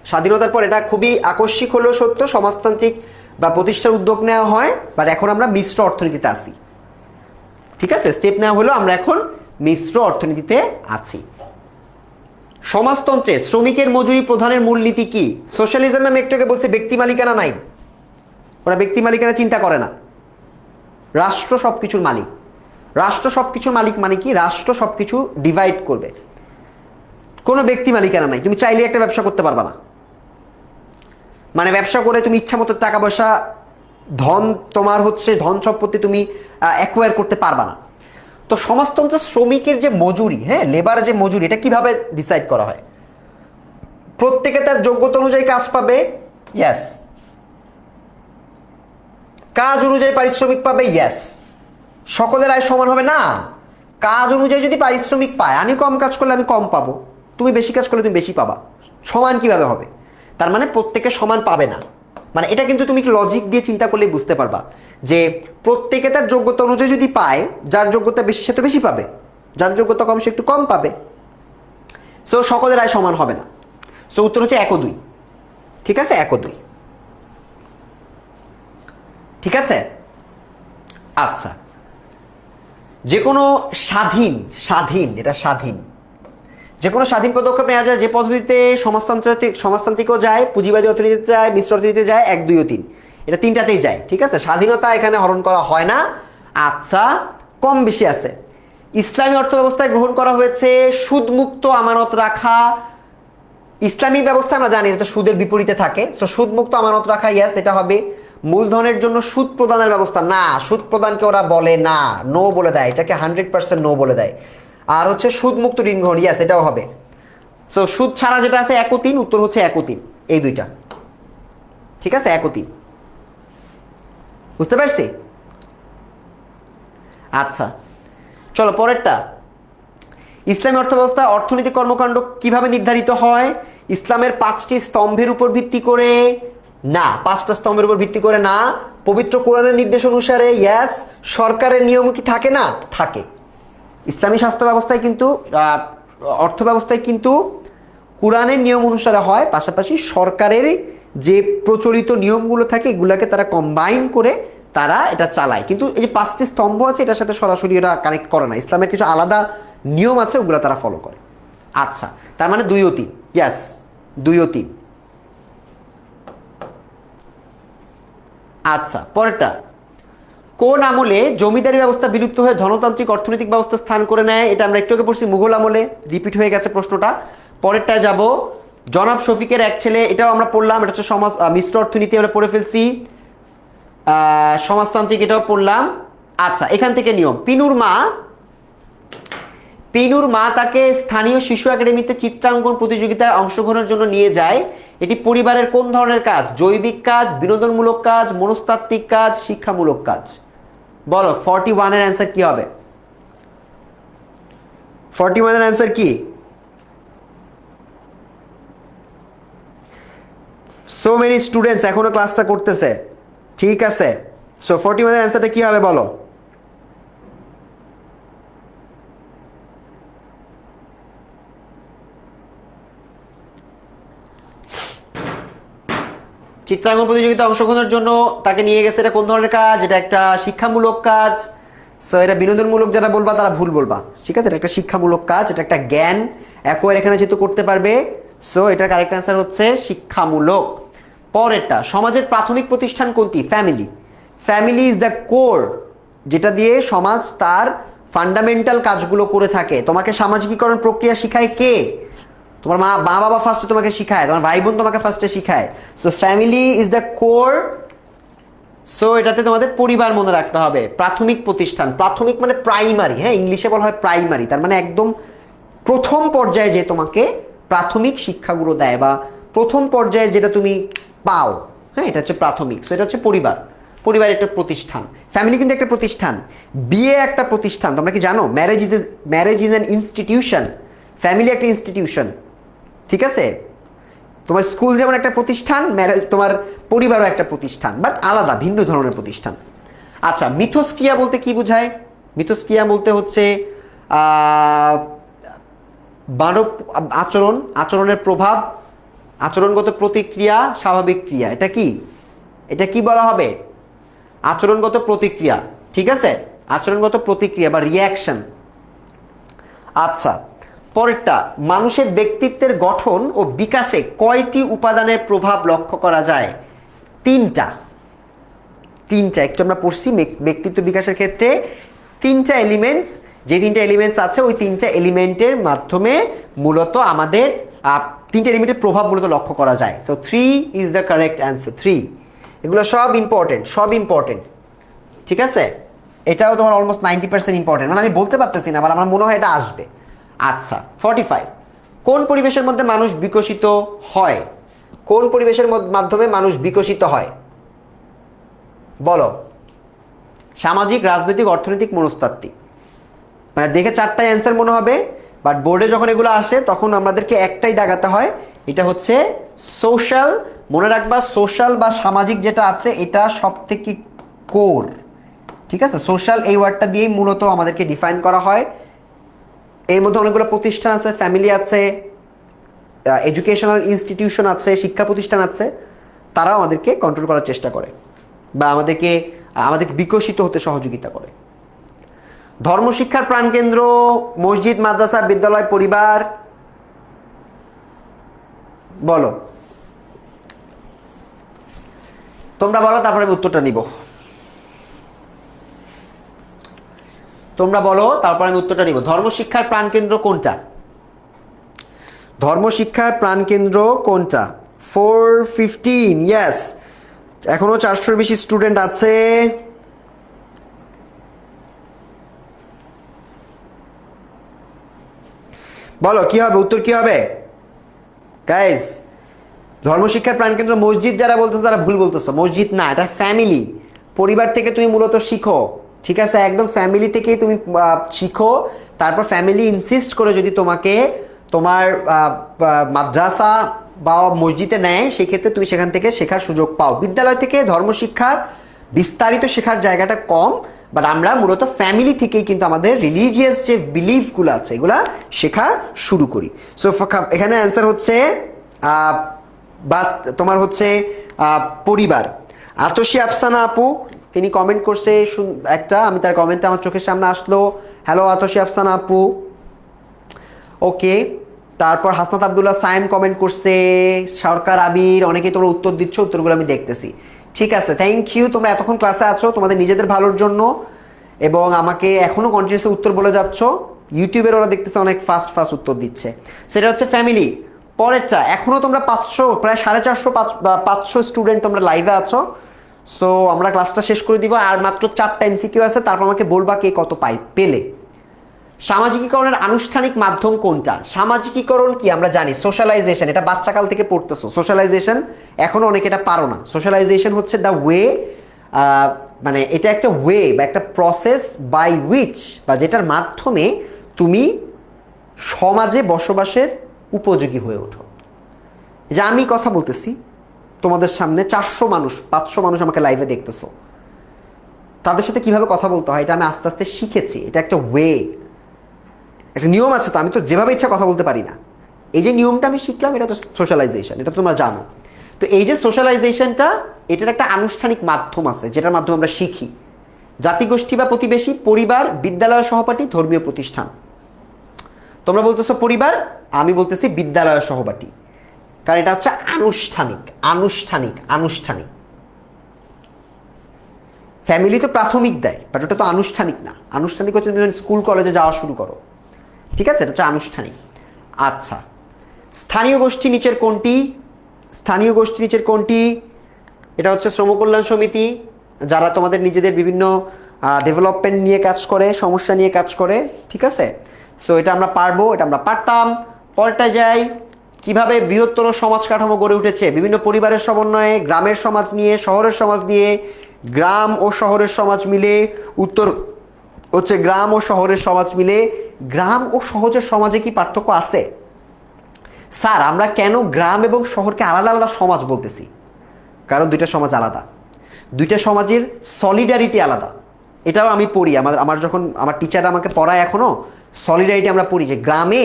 স্বাধীনতার পর এটা খুবই আকস্মিক হলেও সত্য, সমাজতান্ত্রিক বা প্রতিষ্ঠার উদ্যোগ নেওয়া হয়। বাট এখন আমরা মিশ্র অর্থনীতিতে আছি, ঠিক আছে? স্টেপ নেওয়া হলো, আমরা এখন মিশ্র অর্থনীতিতে আছি। সমাজতন্ত্রে শ্রমিকের মজুরি প্রদানের মূলনীতি কি? সোশ্যালিজম আমি একটু আগে বলছি ব্যক্তি মালিকানা নাই, ওরা ব্যক্তি মালিকানা চিন্তা করে না। রাষ্ট্র সবকিছুর মালিক। রাষ্ট্র সবকিছুর মালিক মানে কি? রাষ্ট্র সবকিছু ডিভাইড করবে, কোনো ব্যক্তি মালিকানা নাই। তুমি চাইলে একটা ব্যবসা করতে পারবা না, মানে ব্যবসা করে তুমি ইচ্ছা মতো টাকা পয়সা ধন তোমার হচ্ছে ধন সম্পত্তি তুমি অ্যাকোয়ার করতে পারবা না। তো সমাজতন্ত্র শ্রমিকের যে মজুরি, হ্যাঁ লেবার যে মজুরি, এটা কিভাবে ডিসাইড করা হয়? প্রত্যেকে তার যোগ্যতা অনুযায়ী কাজ পাবে, ইয়েস। কাজ অনুযায়ী পারিশ্রমিক পাবে, ইয়েস। সকলের আয় সমান হবে না, কাজ অনুযায়ী যদি পারিশ্রমিক পায়, আমি কম কাজ করলে আমি কম পাবো, তুমি বেশি কাজ করলে তুমি বেশি পাবা, সমান কিভাবে হবে? তার মানে প্রত্যেকে সমান পাবে না। মানে এটা কিন্তু তুমি লজিক দিয়ে চিন্তা করলে বুঝতে পারবা যে প্রত্যেকে তার যোগ্যতা অনুযায়ী যদি পায়, যার যোগ্যতা বেশি সে তো বেশি পাবে, যার যোগ্যতা কম সে একটু কম পাবে। সো সকলের আয় সমান হবে না। সো উত্তর হচ্ছে 1 ও 2। ঠিক আছে, 1 ও 2। ঠিক আছে। আচ্ছা, যে কোনো স্বাধীন এটা স্বাধীন, যে কোনো স্বাধীন পদক্ষেপ নেওয়া যায় যে পদ্ধতিতে সমাজতান্ত্রিকও যায়, পুঁজিবাদী অর্থনীতিতে যায়, মিশ্র অর্থনীতিতে যায়, 1, 2 ও 3 এটা তিনটাতেই যায়। ঠিক আছে, স্বাধীনতা এখানে হরণ করা হয় না। আচ্ছা, কম বেশি আছে। ইসলামী অর্থ ব্যবস্থায় গ্রহণ করা হয়েছে সুদমুক্ত আমানত রাখা। ইসলামী ব্যবস্থা আমরা জানি এটা সুদের বিপরীতে থাকে। সো সুদমুক্ত আমানত রাখা, ইয়েস, এটা হবে। মূলধনের জন্য সুদ প্রদানের ব্যবস্থা, না, সুদ প্রদানকে ওরা বলে না, নো বলে দেয়, এটাকে 100% নো বলে দেয়। আর হচ্ছে সুদমুক্ত ঋণ গ্রহণ, ইয়েস, এটাও হবে। সো সুদ ছাড়া যেটা আছে 1 ও 3, উত্তর হচ্ছে 1 ও 3, এই দুইটা। ঠিক আছে, 1 ও 3, বুঝতে পারছি? আচ্ছা, চলো পরেরটা। ইসলামী অর্থব্যবস্থা অর্থনৈতিক কর্মকাণ্ড কিভাবে নির্ধারিত হয়? ইসলামের 5টি স্তম্ভের উপর ভিত্তি করে না, 5টা স্তম্ভের উপর ভিত্তি করে না। পবিত্র কোরআনের নির্দেশ অনুসারে, ইয়েস। সরকারের নিয়ম কি থাকে না? থাকে। ইসলামী স্বাস্থ্য ব্যবস্থায় কিন্তু অর্থ ব্যবস্থায় কিন্তু কোরআনের নিয়ম অনুসারে হয়, পাশাপাশি সরকারের যে প্রচলিত নিয়মগুলো থাকে এগুলাকে তারা কম্বাইন করে তারা এটা চালায়। কিন্তু এই যে 5টি স্তম্ভ আছে এটার সাথে সরাসরি এটা কানেক্ট করে না, ইসলামের কিছু আলাদা নিয়ম আছে ওগুলো তারা ফলো করে। আচ্ছা, তার মানে 2 ও 3, ইয়েস, 2 ও 3। আচ্ছা, পরেরটা। কোন আমলে জমিদারি ব্যবস্থা বিলুপ্ত হয়ে ধনতান্ত্রিক অর্থনৈতিক ব্যবস্থা স্থান করে নেয়? এটা আমরা একটু আগে পড়ছি, মুঘল আমলে, রিপিট হয়ে গেছে প্রশ্নটা। পরেরটায় যাব। জনাব শফিকের এক ছেলে, এটাও আমরা পড়লাম, এটা হচ্ছে সমাজ মিশ্র অর্থনীতি আমরা পড়ে ফেলছি। সমাজতান্ত্রিক এটাও পড়লাম। আচ্ছা, এখান থেকে নিয়ম। পিনুর মা তাকে স্থানীয় শিশু একাডেমিতে চিত্রাঙ্কন প্রতিযোগিতায় অংশগ্রহণের জন্য নিয়ে যায়। এটি পরিবারের কোন ধরনের কাজ? জৈবিক কাজ, বিনোদনমূলক কাজ, মনস্তাত্ত্বিক কাজ, শিক্ষামূলক কাজ? বলো, 41 এর অ্যান্সার কি হবে? 41 এর অ্যান্সার কি? সো মেনি স্টুডেন্টস এখনো ক্লাসটা করতেছে। ঠিক আছে, সো 41 এর অ্যান্সারটা কি হবে বলো? চিত্রাঙ্কন প্রতিযোগিতায় অংশগ্রহণের জন্য তাকে নিয়ে গেছে, এটা কোন ধরনের কাজ? এটা একটা শিক্ষামূলক কাজ। সো এটা বিনোদনমূলক যারা বলবা তারা ভুল বলবা। ঠিক আছে, এটা একটা শিক্ষামূলক কাজ, এটা একটা জ্ঞান একবার এখানে যেহেতু করতে পারবে। সো এটার কারেক্ট অ্যান্সার হচ্ছে শিক্ষামূলক। পরেরটা, সমাজের প্রাথমিক প্রতিষ্ঠান কোনটি? Family. Family is the core, যেটা দিয়ে সমাজ তার ফান্ডামেন্টাল কাজগুলো করে থাকে। তোমাকে সামাজিকীকরণ প্রক্রিয়া শিখায় কে? তোমার মা বাবা ফার্স্টে তোমাকে শিখায়, তোমার ভাই বোন তোমাকে ফার্স্টে শিখায়। So family is the core. So এটাতে তোমাদের পরিবার মনে রাখতে হবে। প্রাথমিক প্রতিষ্ঠান, প্রাথমিক মানে প্রাইমারি, হ্যাঁ, ইংলিশে বলা হয় প্রাইমারি, তার মানে একদম প্রথম পর্যায়ে যে তোমাকে প্রাথমিক শিক্ষাগুলো দেয় বা প্রথম পর্যায়ে যেটা তুমি পাও, হ্যাঁ, এটা হচ্ছে প্রাথমিক। সো এটা হচ্ছে পরিবার, পরিবার একটা প্রতিষ্ঠান। ফ্যামিলি কিন্তু একটা প্রতিষ্ঠান, বিয়ে একটা প্রতিষ্ঠান। তোমরা কি জানো marriage is an institution, family একটা ইনস্টিটিউশন। ঠিক আছে, তোমার স্কুল যেমন একটা প্রতিষ্ঠান, তোমার পরিবারও একটা প্রতিষ্ঠান, বাট আলাদা, ভিন্ন ধরনের প্রতিষ্ঠান। আচ্ছা, মিথস্ক্রিয়া বলতে কি বোঝায়? মিথস্ক্রিয়া বলতে হচ্ছে মানব আচরণের প্রভাব, আচরণগত প্রতিক্রিয়া, স্বাভাবিক ক্রিয়া। এটা কি? এটা কি বলা হবে? আচরণগত প্রতিক্রিয়া। ঠিক আছে, আচরণগত প্রতিক্রিয়া বা রিয়াকশন। আচ্ছা, পরেরটা, মানুষের ব্যক্তিত্বের গঠন ও বিকাশে কয়টি উপাদানের প্রভাব লক্ষ্য করা যায়? 3টা। একটু আমরা পড়ছি ব্যক্তিত্ব বিকাশের ক্ষেত্রে 3টা এলিমেন্টস, যে 3টা এলিমেন্টস আছে ওই 3টা এলিমেন্টের মাধ্যমে মূলত আমাদের 3টা এলিমেন্টের প্রভাব মূলত লক্ষ্য করা যায়। So 3 is the correct answer. 3, এগুলো সব ইম্পর্টেন্ট। ঠিক আছে, এটাও তোমার অলমোস্ট 90% ইম্পর্টেন্ট, মানে আমি বলতে পারতেছি না, আমার মনে হয় এটা আসবে। আচ্ছা, 45, কোন পরিবেশের মধ্যে মানুষ বিকশিত হয়? কোন পরিবেশের মাধ্যমে মানুষ বিকশিত হয় বলো? সামাজিক, রাজনৈতিক, অর্থনৈতিক, মনস্তাত্ত্বিক। মানে দেখে চারটায় অ্যান্সার মনে হবে, বাট বোর্ডে যখন এগুলো আসে তখন আমাদেরকে একটাই দাগাতে হয়, এটা হচ্ছে সোশ্যাল। মনে রাখবা সোশ্যাল বা সামাজিক যেটা আছে এটা সব থেকে কোর, ঠিক আছে? সোশ্যাল এই ওয়ার্ডটা দিয়েই মূলত আমাদেরকে ডিফাইন করা হয়। এর মধ্যে অনেকগুলো প্রতিষ্ঠান আছে, ফ্যামিলি আছে, এডুকেশনাল ইনস্টিটিউশন আছে, শিক্ষা প্রতিষ্ঠান আছে, তারাও আমাদেরকে কন্ট্রোল করার চেষ্টা করে বা আমাদেরকে বিকশিত হতে সহযোগিতা করে। ধর্মশিক্ষার প্রাণকেন্দ্র মসজিদ, মাদ্রাসা, বিদ্যালয়, পরিবার। বলো, তোমরা বলো, তারপরে আমি উত্তরটা নিব। তোমরা বলো, তারপরে আমি উত্তরটা নিব। ধর্মশিক্ষার প্রাণকেন্দ্র কোনটা? ধর্মশিক্ষার প্রাণকেন্দ্র কোনটা? 415, ইয়েস। এখনো 400-এর বেশি স্টুডেন্ট আছে। বলো কি হবে, উত্তর কি হবে গাইস? ধর্মশিক্ষার প্রাণকেন্দ্র মসজিদ যারা বলতেছো তারা ভুল বলতেছো। মসজিদ না, এটা ফ্যামিলি, পরিবার থেকে তুমি মূলত শিখো, ঠিক আছে? একদম ফ্যামিলি থেকেই তুমি শিখো। তারপর ফ্যামিলি ইনসিস্ট করে যদি তোমাকে তোমার মাদ্রাসা বা মসজিদে নেয়, সেক্ষেত্রে তুমি সেখান থেকে শেখার সুযোগ পাও। বিদ্যালয় থেকে ধর্মশিক্ষার বিস্তারিত শেখার জায়গাটা কম, বাট আমরা মূলত ফ্যামিলি থেকেই কিন্তু আমাদের রিলিজিয়াস যে বিলিফগুলো আছে এগুলা শেখা শুরু করি। সো এখানে অ্যান্সার হচ্ছে বা তোমার হচ্ছে পরিবার। আতসী আফসানা আপু তিনি কমেন্ট করছে একটা, আমি তার কমেন্টটা আমার চোখের সামনে আসলো। হ্যালো আতসী আফসানা আপু, ওকে। তারপর হাসনাত আবদুল্লাহ সাইম কমেন্ট করছে, সরকার আবির, অনেকেই তোমরা উত্তর দিচ্ছ, উত্তরগুলো আমি দেখতেছি। ঠিক আছে, থ্যাংক ইউ। তোমরা এতক্ষণ ক্লাসে আছো তোমাদের নিজেদের ভালোর জন্য, এবং আমাকে এখনও কন্টিনিউসলি উত্তর বলে যাচ্ছ। ইউটিউবের ওরা দেখতেছে অনেক ফাস্ট ফাস্ট উত্তর দিচ্ছে, সেটা হচ্ছে ফ্যামিলি। পরেরটা, এখনও তোমরা 500, প্রায় 450 স্টুডেন্ট তোমরা লাইভে আছো। সো আমরা ক্লাসটা শেষ করে দিব, আর মাত্র 4টা এমসিকিউ আছে, তারপর আমাকে বলবা কে কত পেলে। সামাজিকীকরণের আনুষ্ঠানিক মাধ্যম কোনটা? সামাজিকীকরণ কি আমরা জানি, সোশ্যালাইজেশন, এটা বাচ্চাকাল থেকে পড়তেছো। সোশ্যালাইজেশন এখনো অনেকে এটা পারো না। সোশ্যালাইজেশন হচ্ছে দ্য ওয়ে, মানে এটা একটা ওয়ে বা একটা প্রসেস বাই উইচ, বা যেটার মাধ্যমে তুমি সমাজে বসবাসের উপযোগী হয়ে ওঠো। যে আমি কথা বলতেছি তোমাদের সামনে, 400 মানুষ 500 মানুষ আমাকে লাইভে দেখতেছো, তাদের সাথে কিভাবে কথা বলতে হয় এটা আমি আস্তে আস্তে শিখেছি। এটা একটা ওয়ে, একটা নিয়ম আছে। তো আমি তো যেভাবে ইচ্ছা কথা বলতে পারি না। এই যে নিয়মটা আমি শিখলাম, এটা তো সোশ্যালাইজেশন, এটা তোমরা জানো। তো এই যে সোশ্যালাইজেশনটা, এটার একটা আনুষ্ঠানিক মাধ্যম আছে যেটার মাধ্যমে আমরা শিখি। জাতিগোষ্ঠী বা প্রতিবেশী, পরিবার, বিদ্যালয় সহপাঠী, ধর্মীয় প্রতিষ্ঠান। তোমরা বলতেছো পরিবার, আমি বলতেছি বিদ্যালয় সহপাঠী, কারণ এটা হচ্ছে আনুষ্ঠানিক। আনুষ্ঠানিক আনুষ্ঠানিক ফ্যামিলি তো প্রাথমিক দেয়, বাট ওটা তো আনুষ্ঠানিক না। আনুষ্ঠানিক হচ্ছে তুমি স্কুল কলেজে যাওয়া শুরু করো, ঠিক আছে? এটা হচ্ছে আনুষ্ঠানিক। আচ্ছা, স্থানীয় গোষ্ঠী নিচের কোনটি? স্থানীয় গোষ্ঠী নিচের কোনটি? এটা হচ্ছে শ্রম কল্যাণ সমিতি, যারা তোমাদের নিজেদের বিভিন্ন ডেভেলপমেন্ট নিয়ে কাজ করে, সমস্যা নিয়ে কাজ করে, ঠিক আছে? সো এটা আমরা পারবো, এটা আমরা পারতাম। পরটা যাই, কিভাবে বৃহত্তর সমাজ কাঠামো গড়ে উঠেছে? বিভিন্ন পরিবারের সমন্বয়ে, গ্রামের সমাজ নিয়ে, শহরের সমাজ নিয়ে, গ্রাম ও শহরের সমাজ মিলে। উত্তর হচ্ছে গ্রাম ও শহরের সমাজ মিলে। গ্রাম ও শহরের সমাজে কি পার্থক্য আছে? স্যার আমরা কেন গ্রাম এবং শহরকে আলাদা আলাদা সমাজ বলতেছি? কারণ দুইটা সমাজ আলাদা, দুইটা সমাজের সলিডারিটি আলাদা। এটাও আমি পড়ি, আমার যখন আমার টিচার আমাকে পড়ায় এখনও সলিডারিটি আমরা পড়ি। যে গ্রামে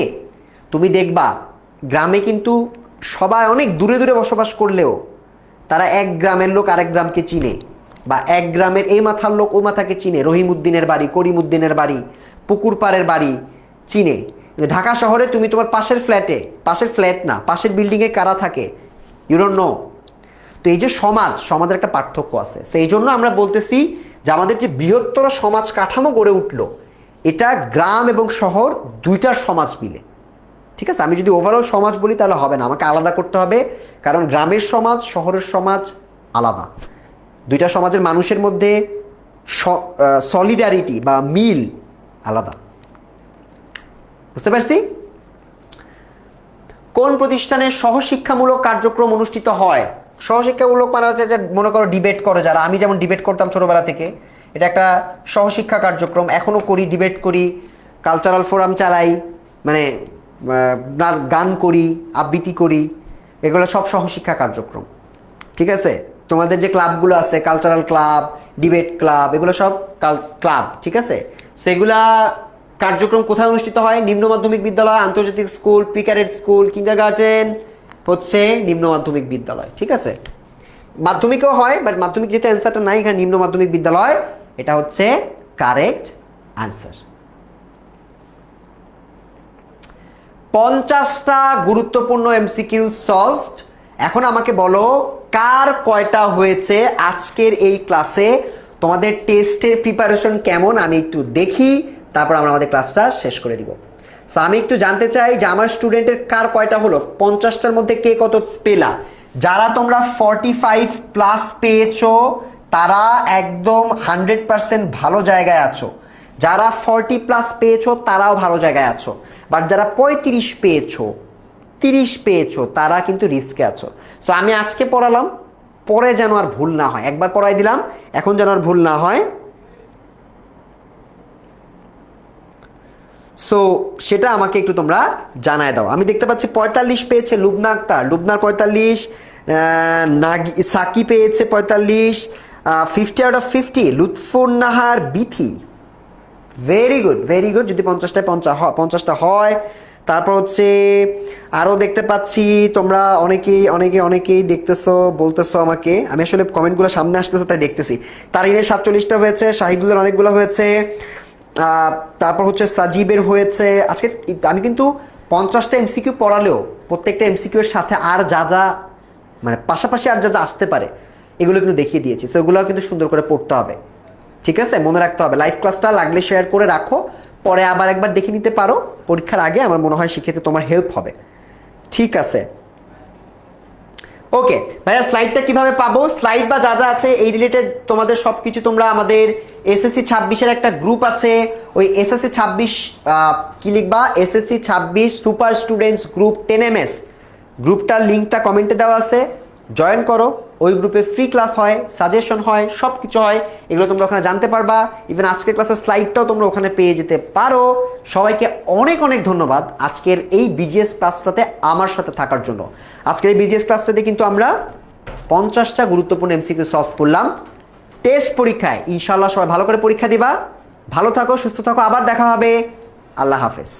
তুমি দেখবা, গ্রামে কিন্তু সবাই অনেক দূরে দূরে বসবাস করলেও তারা এক গ্রামের লোক আরেক গ্রামকে চিনে, বা এক গ্রামের এই মাথার লোক ও মাথাকে চিনে। রহিমউদ্দিনের বাড়ি, করিমউদ্দিনের বাড়ি, পুকুর পাড়ের বাড়ি চিনে। ঢাকা শহরে তুমি তোমার পাশের ফ্ল্যাটে, পাশের ফ্ল্যাট না, পাশের বিল্ডিংয়ে কারা থাকে ইউ ডোন্ট নো। তো এই যে সমাজের একটা পার্থক্য আছে। তো এই জন্য আমরা বলতেছি যে আমাদের যে বৃহত্তর সমাজ কাঠামো গড়ে উঠলো, এটা গ্রাম এবং শহর দুইটার সমাজ মিলে, ঠিক আছে? আমি যদি ওভারঅল সমাজ বলি তাহলে হবে না, আমাকে আলাদা করতে হবে, কারণ গ্রামের সমাজ শহরের সমাজ আলাদা। দুইটা সমাজের মানুষের মধ্যে সলিডারিটি বা মিল আলাদা। বুঝতে পারছি? কোন প্রতিষ্ঠানে সহশিক্ষামূলক কার্যক্রম অনুষ্ঠিত হয়? সহশিক্ষামূলক মানে হচ্ছে যে মনে করো ডিবেট করে যারা, আমি যেমন ডিবেট করতাম ছোটবেলা থেকে, এটা একটা সহশিক্ষা কার্যক্রম, এখনো করি, ডিবেট করি, কালচারাল ফোরাম চালাই, মানে গান করি, আবৃত্তি করি, এগুলো সব সহশিক্ষা কার্যক্রম। ঠিক আছে, তোমাদের যে ক্লাবগুলো আছে, কালচারাল ক্লাব, ডিবেট ক্লাব, এগুলো সব ক্লাব। ঠিক আছে, সেগুলা কার্যক্রম কোথায় অনুষ্ঠিত হয়? নিম্ন মাধ্যমিক বিদ্যালয়, আন্তর্জাতিক স্কুল, প্রিক্যাডেট স্কুল, কিন্ডারগার্টেন হচ্ছে নিম্ন মাধ্যমিক বিদ্যালয়। ঠিক আছে, মাধ্যমিকও হয়, বাট মাধ্যমিক যেটা অ্যান্সারটা নাই এখানে, নিম্ন মাধ্যমিক বিদ্যালয়, এটা হচ্ছে কারেক্ট আনসার। 50টা গুরুত্বপূর্ণ এমসিকিউ সলভড। এখন আমাকে বলো কার কয়টা হয়েছে আজকের এই ক্লাসে? তোমাদের টেস্টের প্রিপারেশন কেমন আমি একটু দেখি, তারপর আমরা আমাদের ক্লাসটা শেষ করে দিব। সো আমি একটু জানতে চাই যে আমার স্টুডেন্টের কার কয়টা হলো, 50টার মধ্যে কে কত পেলা? যারা তোমরা 45 প্লাস পেয়েছো তারা একদম 100% ভালো জায়গায় আছো। যারা 40 প্লাস পেয়েছো তারাও ভালো জায়গায় আছো, বাট যারা 35 পেয়েছো, 30 পেয়েছো, তারা কিন্তু রিস্কে আছো। সো আমি আজকে পড়ালাম, পরে যেন আর ভুল না হয়, একবার পড়াই দিলাম, এখন যেন আর ভুল না হয়। সো সেটা আমাকে একটু তোমরা জানায় দাও। আমি দেখতে পাচ্ছি 45 পেয়েছে লুবনা আক্তার, লুবনার 45, সাকি পেয়েছে 45, 50 out of 50 Lutfun Nahar Bithi. Very good, very good. যদি 50টায় 50টা হয়, তারপর হচ্ছে আরও দেখতে পাচ্ছি তোমরা অনেকেই দেখতেছো, বলতেছো আমাকে, আমি আসলে কমেন্টগুলো সামনে আসতেছে তাই দেখতেছি। তারিনের 47টা হয়েছে, শাহিদুলের অনেকগুলো হয়েছে, তারপর হচ্ছে সাজিবের হয়েছে। আজকে আমি কিন্তু 50টা এমসিকিউ পড়ালেও প্রত্যেকটা এমসিকিউ এর সাথে আর যা যা মানে পাশাপাশি আর যা যা আসতে পারে এগুলো কিন্তু দেখিয়ে দিয়েছি। সো এগুলো কিন্তু সুন্দর করে পড়তে হবে। ঠিক আছে, মনে রাখতে হবে। লাইভ ক্লাসটা লাগলে শেয়ার করে রাখো, পরে আবার একবার দেখে নিতে পারো পরীক্ষার আগে, আমার মনে হয় শিখেতে তোমার হেল্প হবে। ঠিক আছে, ওকে ভাইয়া, স্লাইডটা কিভাবে পাবো? স্লাইড বা যা যা আছে এই রিলেটেড তোমাদের সব কিছু তোমরা আমাদের এসএসসি 26-এর একটা গ্রুপ আছে, ওই এসএসসি 26 কি লিখবা, SSC 26 super students group 10MS, গ্রুপটার লিঙ্কটা কমেন্টে দেওয়া আছে, জয়েন করো। ওই গ্রুপে ফ্রি ক্লাস হয়, সাজেশন হয়, সব কিছু হয়, এগুলো তোমরা ওখানে জানতে পারবা। ইভেন আজকের ক্লাসের স্লাইডটাও তোমরা ওখানে পেয়ে যেতে পারো। সবাইকে অনেক অনেক ধন্যবাদ আজকের এই বিজিএস ক্লাসটাতে আমার সাথে থাকার জন্য। আজকের এই বিজিএস ক্লাসটাতে কিন্তু আমরা 50টা গুরুত্বপূর্ণ এমসিকিউ সলভ করলাম। টেস্ট পরীক্ষায় ইনশাআল্লাহ সবাই ভালো করে পরীক্ষা দিবা। ভালো থাকো, সুস্থ থাকো, আবার দেখা হবে। আল্লাহ হাফেজ।